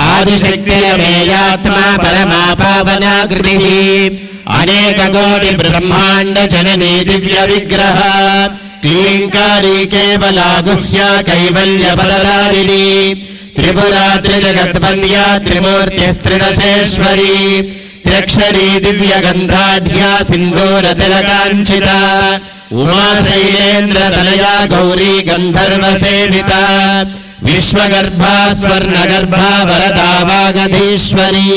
आदिशक्तिरमेयात्मा परमा पावना कृतिः अनेककोटिब्रह्माण्डजननी दिव्यविग्रह क्लीङ्कारी केवला गुह्या कैवल्यपददारिणी त्रिपुरा त्रिजगद्वन्द्या त्रिमूर्तिस्त्रिदशेश्वरी त्र्यक्षरी दिव्यगन्धाढ्या सिन्दूरतिलकाञ्चिता उमाशैलेन्द्रतनया गौरी गन्धर्वसेविता विश्वगर्भा स्वर्णगर्भा वरदा वागधीश्वरी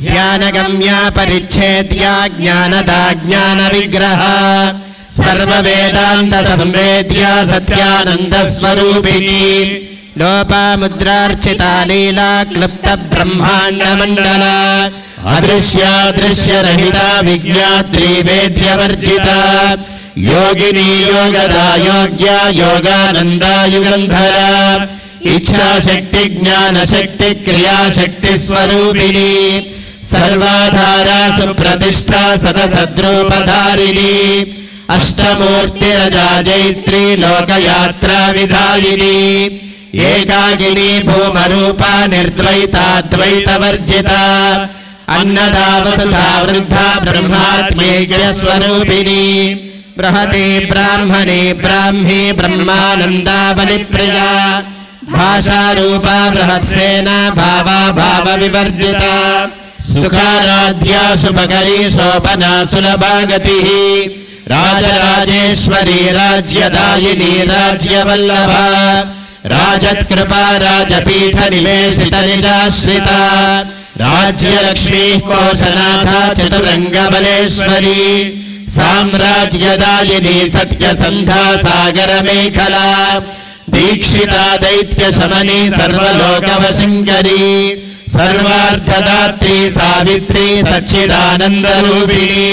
ध्यानगम्या परिच्छेद्या ज्ञानदा ज्ञानविग्रहा सर्ववेदान्तसंवेद्या सत्यानन्दस्वरूपिणी लोपामुद्रार्चिता लीला क्लुप्तब्रह्माण्डमण्डला अदृश्यादृश्यरहिता विज्ञात्री वेद्यवर्जिता योगिनी योगदा योग्या योगानन्दा युगन्धरा इच्छाशक्ति ज्ञानशक्ति क्रियाशक्ति स्वरूपिणी सर्वाधारा सुप्रतिष्ठा सदसद्रूपधारिणी अष्टमूर्तिरजा जैत्री लोकयात्रा विधायिनी एकाकिनी भूमरूपा निर्द्वैताद्वैतवर्जिता अन्नदा वसुधा वृद्धा ब्रह्मात्मैक्यस्वरूपिणी बृहती ब्राह्मणी ब्राह्मी ब्रह्मानन्दाबलिप्रिया भाषारूपा बृहत्सेना भावा भावविवर्जिता सुखाराध्या शुभकरी शोभना सुलभा गतिः राजराजेश्वरी राज्यदायिनी राज्यवल्लभा राजत्कृपा राजपीठनिवेशितनिजाश्रिता राज्यलक्ष्मीः कोशनाथा चतुरङ्गबलेश्वरी साम्राज्यदायिनी सत्यसन्धा सागरमेखला दीक्षिता दैत्यशमनी सर्वलोकवशङ्करी सर्वार्थदात्री सावित्री सच्चिदानन्दरूपिणी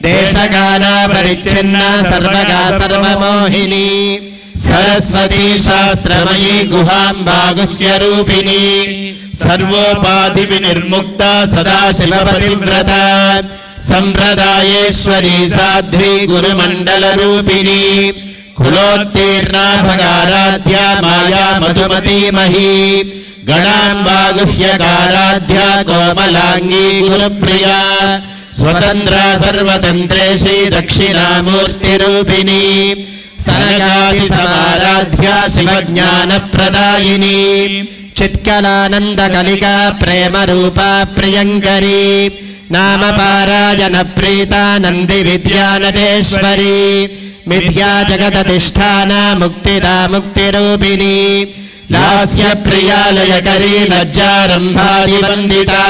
देशकाला परिच्छिन्ना सर्वगा सर्वमोहिनी सरस्वती शास्त्रमयी गुहाम्बा गुह्यरूपिणी सर्वोपाधिविनिर्मुक्ता सदाशिवपतिव्रता सम्प्रदायेश्वरी साध्वी गुरुमण्डलरूपिणी कुलोत्तीर्णा भगाराध्या माया मधुमती मही गणाम्बा गुह्यकाराध्या कोमलांगी गुरुप्रिया स्वतन्त्रा सर्वतन्त्रेशी दक्षिणामूर्तिरूपिणी सनकादिसमाराध्या शिवज्ञानप्रदायिनी चित्कलानन्दकलिका प्रेमरूपा प्रियङ्करी नामपारायणप्रीता नन्दिविद्यानटेश्वरी मिथ्या जगदधिष्ठाना मुक्तिदा मुक्तिरूपिणी लास्यप्रियालयकरी लज्जारम्भादिवन्दिता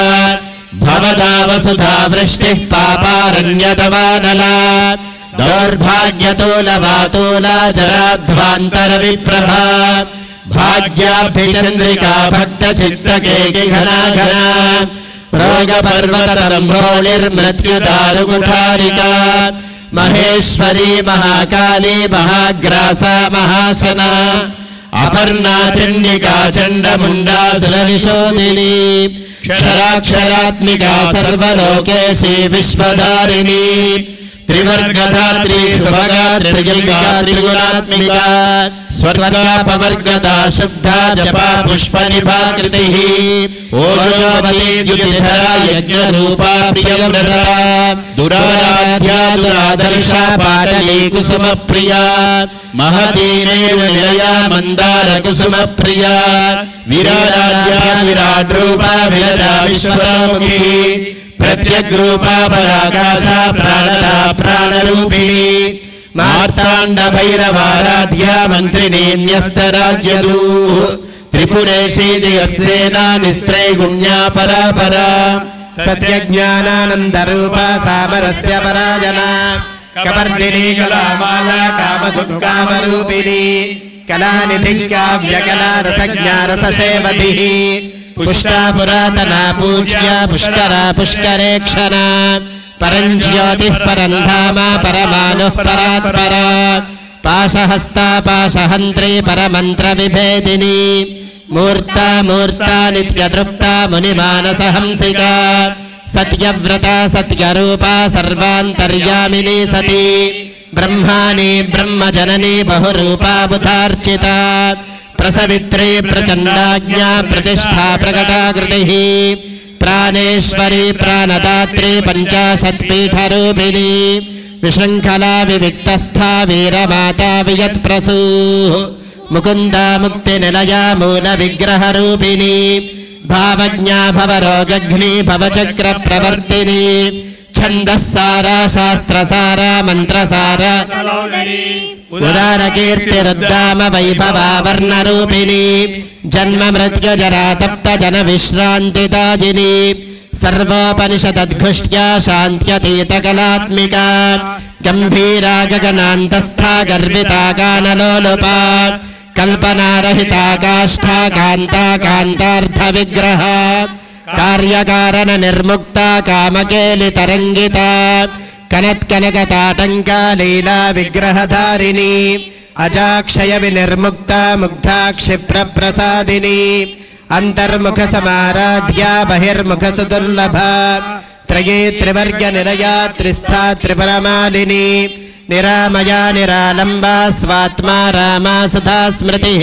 भवदा वसुधा वृष्टिः पापारण्यतवानला दौर्भाग्यतोलवातोला जराध्वान्तरविप्रभा भाग्याभिचन्द्रिका भक्तचित्तकेकिघना घना रोगपर्वतरम्भोलिर्मृत्युदारुकुठारिका महेश्वरी महाकाली महाग्रासा महाशना अपर्णा चण्डिका चण्डमुण्डा सुरनिशोदिनी क्षराक्षरात्मिका सर्वलोकेशी विश्वधारिणी त्रिवर्गधात्री सुभगा त्रिगुणात्मिका స్వర్గాపవర్గదా శుద్ధా జపా పుష్పనిభాకృతిః ఓజోవతి ద్యుతిధరా యజ్ఞరూపా ప్రియవ్రతా దురారాధ్యా దురాదర్శా పాటలీ కుసుమప్రియా మహతీ మేరునిలయా మందార కుసుమప్రియా విరారాధ్యా విరాట్ రూపా విరజా విశ్వముఖీ ప్రత్యగ్రూపా పరాకాశా ప్రాణదా ప్రాణరూపిణీ మార్తాండ భైరవారాధ్యా మంత్రిణీ న్యస్తరాజ్యదూ త్రిపురేశీ జయసేనా నిస్త్రైగుణ్యా పరాపరా సత్యజ్ఞానానందరూపా సామరస్య పరాజనా కపర్దినీ కళామాలా కామదుఃఖామరూపిణీ కళానిధిః కావ్యకళా రసజ్ఞా రససేవధిః పుష్టా పురాతనా పూజ్యా పుష్కరా పుష్కరేక్షణా పరం జ్యోతిః పరం ధామ పరమానుః పరాత్పరా పాశహస్తా పాశహంత్రీ పరమంత్ర విభేదినీ మూర్తా మూర్తా నిత్యతృప్తా మునిమానసహంసికా సత్యవ్రతా సత్యరూపా సర్వాంతర్యామినీ సతీ బ్రహ్మాణి బ్రహ్మజననీ బహురూపా బుధార్చితా ప్రసవిత్రీ ప్రచండాజ్ఞా ప్రతిష్ఠా ప్రకటాకృతిః ప్రాణేశ్వరీ ప్రాణదాత్రీ పంచాశత్పీఠరూపిణీ విశృంఖలా వివిక్తస్థా వీరమాతా వియత్ప్రసూః ముకుందా ముక్తినిలయా మూల విగ్రహరూపిణీ భావజ్ఞా భవరోగఘ్నీ భవచక్ర ప్రవర్తినీ ఛందస్సారా శాస్త్రసారా మంత్రసారా ఉదారకీర్తిరుద్దామ వైభవా వర్ణరూపిణీ జన్మ మృత్యుజరా తప్త జన విశ్రాంతిదాజినీ సర్వోపనిషదద్ఘుష్ట్యా శాంత్యతీతకలాత్మికా గంభీరా గగనాంతస్థా గర్వితా గానలోలుపా కల్పనారహితా కాష్ఠా కాంతా కాంతార్థ విగ్రహ కార్యకారణ నిర్ముక్తా కామకేలి తరంగితా కనత్కనకతాటంకా లీలా విగ్రహధారిణీ అజాక్షయ వినిర్ముక్తా ముగ్ధా క్షిప్ర ప్రసాదినీ అంతర్ముఖ సమారాధ్యా బహిర్ముఖ సుదుర్లభా త్రయే త్రివర్గ నిలయా త్రిస్థా త్రిపరమాలినీ నిరామయా నిరాలంబా స్వాత్మా రామా సుధా స్మృతి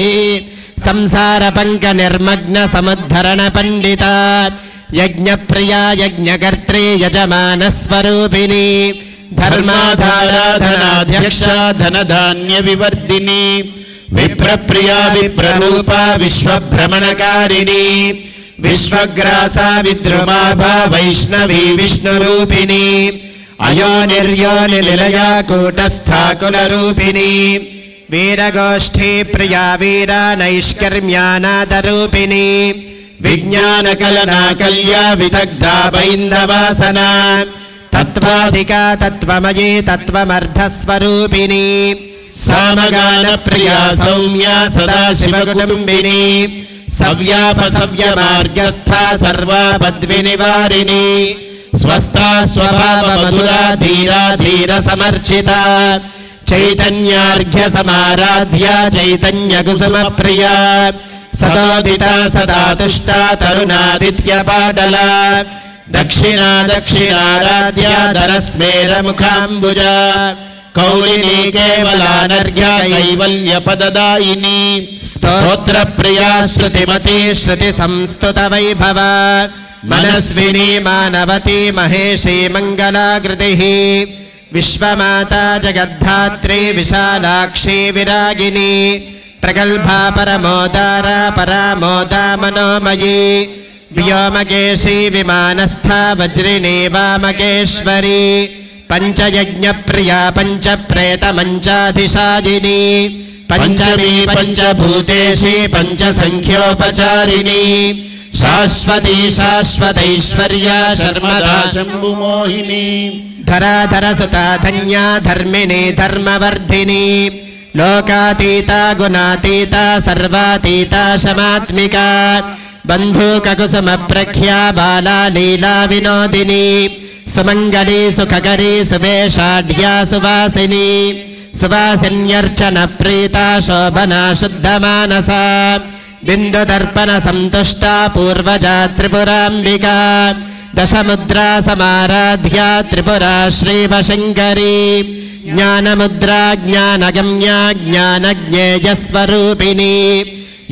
సంసార పంక నిర్మగ్న సముద్ధరణ పండిత యజ్ఞప్రియా యజ్ఞకర్త్రీ యజమాన స్వరూపిణీ ధర్మాధారాధనాధ్యక్ష ధనధాన్య వివర్ధిని విప్రప్రియా విప్రరూపా విశ్వభ్రమణకారిణీ విశ్వగ్రాసా విద్రుమాభా వైష్ణవీ విష్ణురూపిణీ అయోనిర్యోని నిలయా కూటస్థాకులరూపిణీ వీరగోష్ఠీ ప్రియా వీరా నైష్కర్మ్యానాదరూపిణీ విజ్ఞానకలనా కల్యా విదగ్ధా బైందవాసనా తత్వాధికా తత్వమయీ తత్వమర్ధస్వరూపిణీ సామగాన ప్రియా సౌమ్యా సదాశివకుటుంబినీ సవ్యాపసవ్య మార్గస్థా సర్వాపద్వినివారిణీ స్వస్థా స్వభావ మధురా ధీరా ధీర సమర్చితా చైతన్యార్ఘ్య సమారాధ్యా చైతన్య కుసుమ ప్రియా సదోదితా సదా తుష్టా తరుణాదిత్య పాటలా దక్షిణా దక్షిణారాధ్యా ధరస్మేర ముఖాంబుజా కౌళినీ కేవలానర్ఘ్య కైవల్య పదదాయిని స్తోత్ర ప్రియా శృతిమతి శృతి సంస్తుత వైభవ మనస్వినీ మానవతి మహేషీ మంగళాకృతిః విశ్వమాతా జగద్ధాత్రీ విశాలాక్షీ విరాగిణీ ప్రగల్భా పరమోదారా పరామోదా మనోమయీ వ్యోమకేశీ విమానస్థా వజ్రిణీ వామకేశ్వరీ పంచయజ్ఞ ప్రియా పంచప్రేత మంచాధిశాజినీ పంచమీ పంచభూతేశీ పంచసంఖ్యోపచారిణీ శాశ్వతీ శాశ్వతైశ్వర్యా శర్మదా శంభుమోహిని ధరాధర సుతా ధన్యా ధర్మిణీ ధర్మవర్ధిని లోకాతీతా గుణాతీతా సర్వాతీతా శమాత్మికా బంధూకకుసుమ ప్రఖ్యా బాలా లీలా వినోదిని సుమంగళీ సుఖకరీ సువేషాఢ్యా సువాసిని సువాసిన్యర్చన ప్రీతా శోభనా శుద్ధమానసా బిందుదర్పణ సంతుష్టా పూర్వజా త్రిపురాంబికా దశముద్రా సమారాధ్యా త్రిపురా శ్రీవశంకరీ జ్ఞానముద్రా జ్ఞానగమ్యా జ్ఞానజ్ఞేయస్వరూపిణి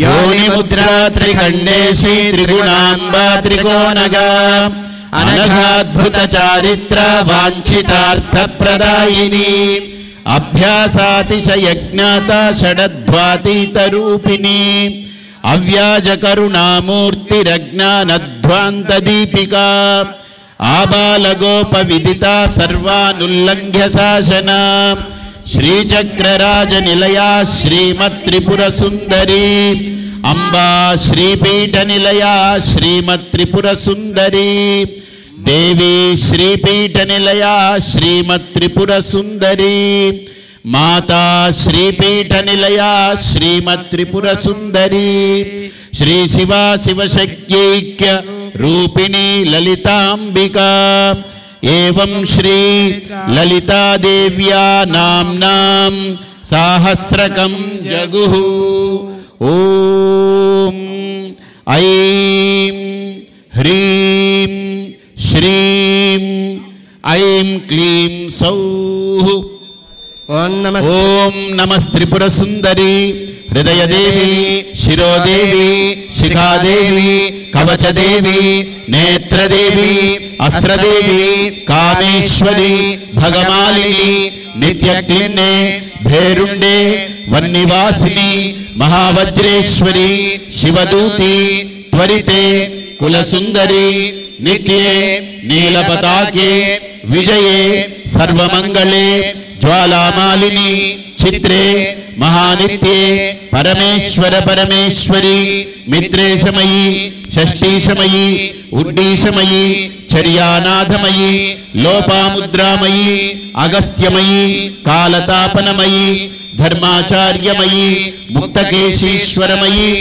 योनिमुद्रा त्रिखण्डेशी त्रिगुणाम्बा त्रिकोणगा अनघाद्भुतचारित्रा वाञ्छितार्थप्रदायिनी अभ्यासातिशयज्ञाता षडध्वातीतरूपिणी अव्याजकरुणामूर्तिरज्ञानध्वान्तदीपिका आबालगोपविदिता सर्वानुल्लङ्घ्य शासना श्रीचक्रराजनिलया श्रीमत्त्रिपुरसुन्दरी अम्बा श्रीपीठनिलया श्रीमत्त्रिपुरसुन्दरी देवी श्रीपीठनिलया श्रीमत्त्रिपुरसुन्दरी माता श्रीपीठनिलया श्रीमत्त्रिपुरसुन्दरी श्रीशिवा शिवशक्त्यैक्य रूपिणी ललिताम्बिका एवं श्री ललिता देव्या नाम्नां साहस्रकं जगुः ॐ ऐं ह्रीं श्रीं ऐं क्लीं सौः ఓం ओम नमस्त्रिपुरसुन्दरी हृदयदेवी शिरोदेवी शिखादेवी कवचदेवी नेत्रदेवी अस्त्रदेवी कामेश्वरी भगमालिनी नित्यक्लिन्ने भेरुंडे वन्निवासिनी महावज्रेश्वरी शिवदूती त्वरिते कुलसुन्दरी नित्ये नीलपताके विजये सर्वमंगले ज्वालामालिनी चित्रे महानित्ये परमेश्वर परमेश्वरी मित्रेशमयी षष्ठीशमयी उड्डीशमयी चर्यानाथमयी लोपामुद्रामयी अगस्त्यमयी कालतापनमयी धर्माचार्यमयी मुक्तकेशीश्वरमयी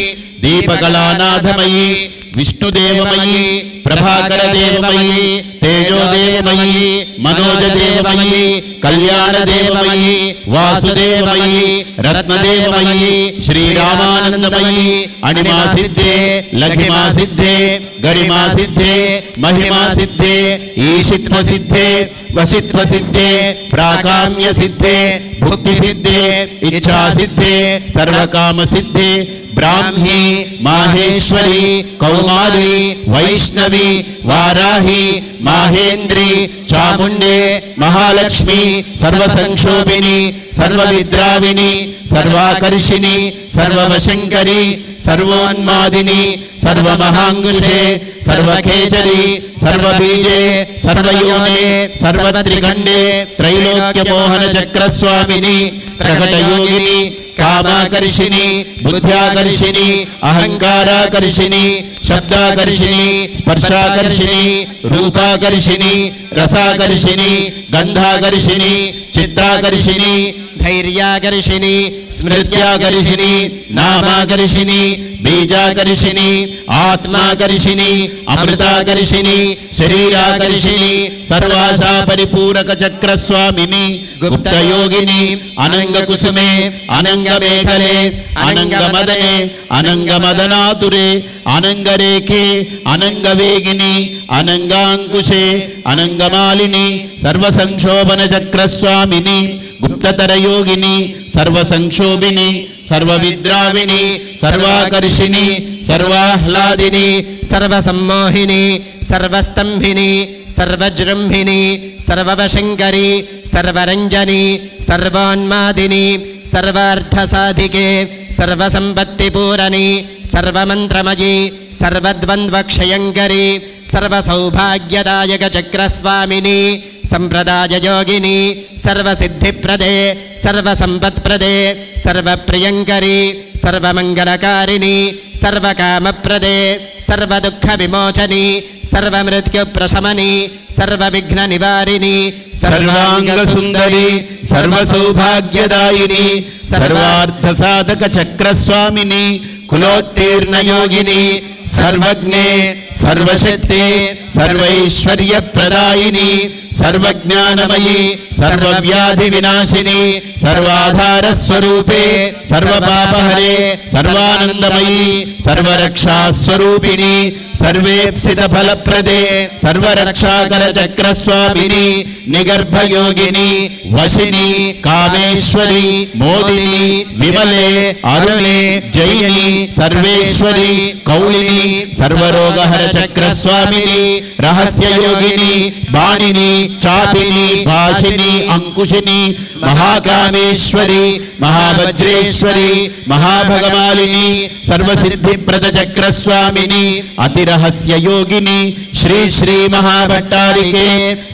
दीपकलानाथमयी विष्णुदेवमयी प्रभाकरदेवमयी तेजोदेवमयी मनोजदेवमयी कल्याणदेवमयी वासुदेवमयी रत्नदेवमयी श्रीरामानंदमयी अणिमासिद्धे लघिमासिद्धे गरिमासिद्धे महिमासिद्धे ईशित्वसिद्धे वशित्वसिद्धे प्राकाम्यसिद्धे भुक्तिसिद्धे इच्छासिद्धे सर्वकामसिद्धे ब्राह्मी माहेश्वरी कौमारी वैष्णवी वाराही माहेन्द्री चामुंडे महालक्ष्मी सर्वसंक्षोभिनी सर्वविद्राविणी सर्वाकर्षिणी सर्ववशंकरी सर्वोन्मादिनी सर्वमहांगुषे सर्वखेचरी सर्वबीजे सर्वयोने सर्वत्रिखंडे त्रैलोक्यमोहन चक्रस्वामिनी प्रकटयोगिनी कामाकर्षिणी बुद्ध्याकर्षिणी अहंकाराकर्षिणी शब्दाकर्षिणी स्पर्शाकर्षिणी रूपाकर्षिणी रसाकर्षिणी गंधाकर्षिणी चित्ताकर्षिणी धैर्याकर्षिणी स्मृत्याकर्षिणी नामाकर्षिणी बीजाकर्षिणी आत्माकर्षिणी अमृताकर्षिणी शरीराकर्षिणी सर्वासा परिपूरक चक्रस्वामिनी गुप्तयोगिनी अनंगकुसुमे अनंगमेखले अनंगमदने अनंगमदनातुरे अनंगरेखे अनंगवेगिनी अनंगांकुशे अनंगमालिनी सर्वसंक्षोभन चक्रस्वामिनी गुप्ततर योगिनी सर्वसंक्षोभिनी सर्वविद्राविणी सर्वाकर्षिणी सर्वाह्लादिनी सर्वसम्मोहिनी सर्वस्तंभिनी सर्वजृंभिनी सर्ववशंकरी सर्वरंजनी सर्वोन्मादिनी सर्वार्थसाधिके सर्वसंपत्तिपूरणी सर्वमंत्रमयी सर्वद्वन्द्वक्षयंकरी सर्वसौभाग्यदायक चक्रस्वामिनी संप्रदाय योगिनी सर्वसिद्धिप्रदे सर्वसंपत्प्रदे सर्वप्रियंकरी सर्वमंगलकारिणी सर्वकामप्रदे सर्वदुःखविमोचनी सर्वमृत्युप्रशमनी सर्वविघ्ननिवारिणी सर्वांगसुंदरी सर्वसौभाग्यदायिनी सर्वार्थसाधक चक्रस्वामिनी कुलोत्तीर्ण योगिनी सर्वज्ञे सर्वशक्ते सर्वैश्वर्यप्रदायिनी सर्वज्ञानमयी सर्वव्याधिविनाशिनी सर्वाधारस्वरूपे सर्वपापहरे सर्वानन्दमयी सर्वरक्षास्वरूपिणी सर्वेप्सितफलप्रदे सर्वरक्षाकरचक्रस्वामिनी निगर्भयोगिनी वशिनी कामेश्वरी मोदिनी विमले अरुणे जयिनी सर्वेश्वरी कौलिनी सर्वरोगहरचक्रस्वामिनी रहस्ययोगिनी बाणिनी चापिनी भाषिनी अंकुशिनी महाकामेश्वरी महाभद्रेश्वरी महाभगमालिनी सर्वसिद्धिप्रदचक्रस्वामिनी अतिरहस्य योगिनी श्री श्री महाभट्टारिके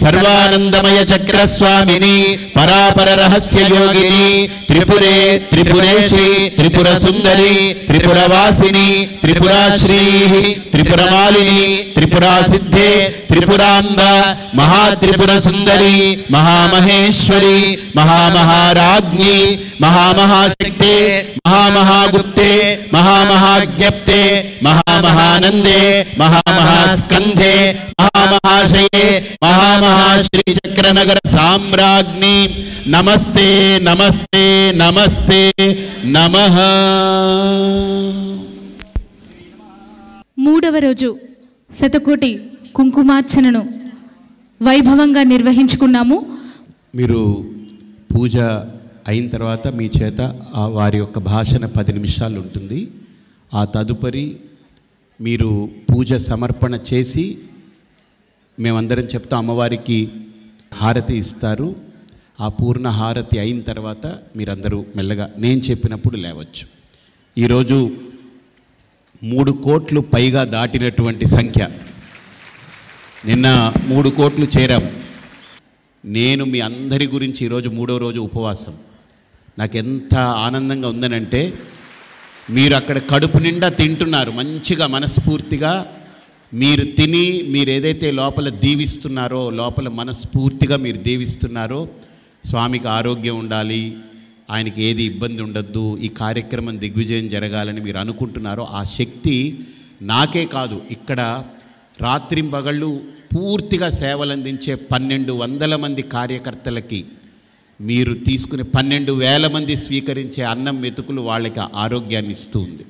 सर्वानंदमय चक्रस्वामिनी परापर रहस्य योगिनी त्रिपुरे त्रिपुरेश्री त्रिपुरसुंदरी त्रिपुरवासिनी त्रिपुराश्री त्रिपुरमालिनी त्रिपुरासिद्धे त्रिपुरांबा महात्रिपुरसुंदरी महामहेश्वरी महामहाराज्ञी महामहाशक्ते महामहागुप्ते महामहाज्ञप्ते महामहानंदे महामहास्कंधे महामहाशये महामहाश्रीचक्रनगर साम्राज्ञी नमस्ते नमस्ते नमस्ते नमः। మూడవ రోజు శతకోటి కుంకుమార్చనను వైభవంగా నిర్వహించుకున్నాము. మీరు పూజ అయిన తర్వాత మీ చేత వారి యొక్క భాషణ 10 నిమిషాలు ఉంటుంది. ఆ తదుపరి మీరు పూజ సమర్పణ చేసి మేమందరం చెప్తాం, అమ్మవారికి హారతి ఇస్తారు. ఆ పూర్ణ హారతి అయిన తర్వాత మీరందరూ మెల్లగా నేను చెప్పినప్పుడు లేవచ్చు. ఈరోజు 3 కోట్లు పైగా దాటినటువంటి సంఖ్య. నిన్న 3 కోట్లు చేరాం. నేను మీ అందరి గురించి ఈరోజు 3వ రోజు ఉపవాసం. నాకు ఎంత ఆనందంగా ఉందనంటే, మీరు అక్కడ కడుపు నిండా తింటున్నారు, మంచిగా మనస్ఫూర్తిగా మీరు తిని మీరు ఏదైతే లోపల దీవిస్తున్నారో, లోపల మనస్ఫూర్తిగా మీరు దీవిస్తున్నారో, స్వామికి ఆరోగ్యం ఉండాలి, ఆయనకి ఏది ఇబ్బంది ఉండద్దు, ఈ కార్యక్రమం దిగ్విజయం జరగాలని మీరు అనుకుంటున్నారో, ఆ శక్తి నాకే కాదు, ఇక్కడ రాత్రింబగళ్ళు పూర్తిగా సేవలందించే 1200 మంది కార్యకర్తలకి మీరు తీసుకునే 12,000 మంది స్వీకరించే అన్నం మెతుకులు వాళ్ళకి ఆరోగ్యాన్ని ఇస్తూ ఉంది.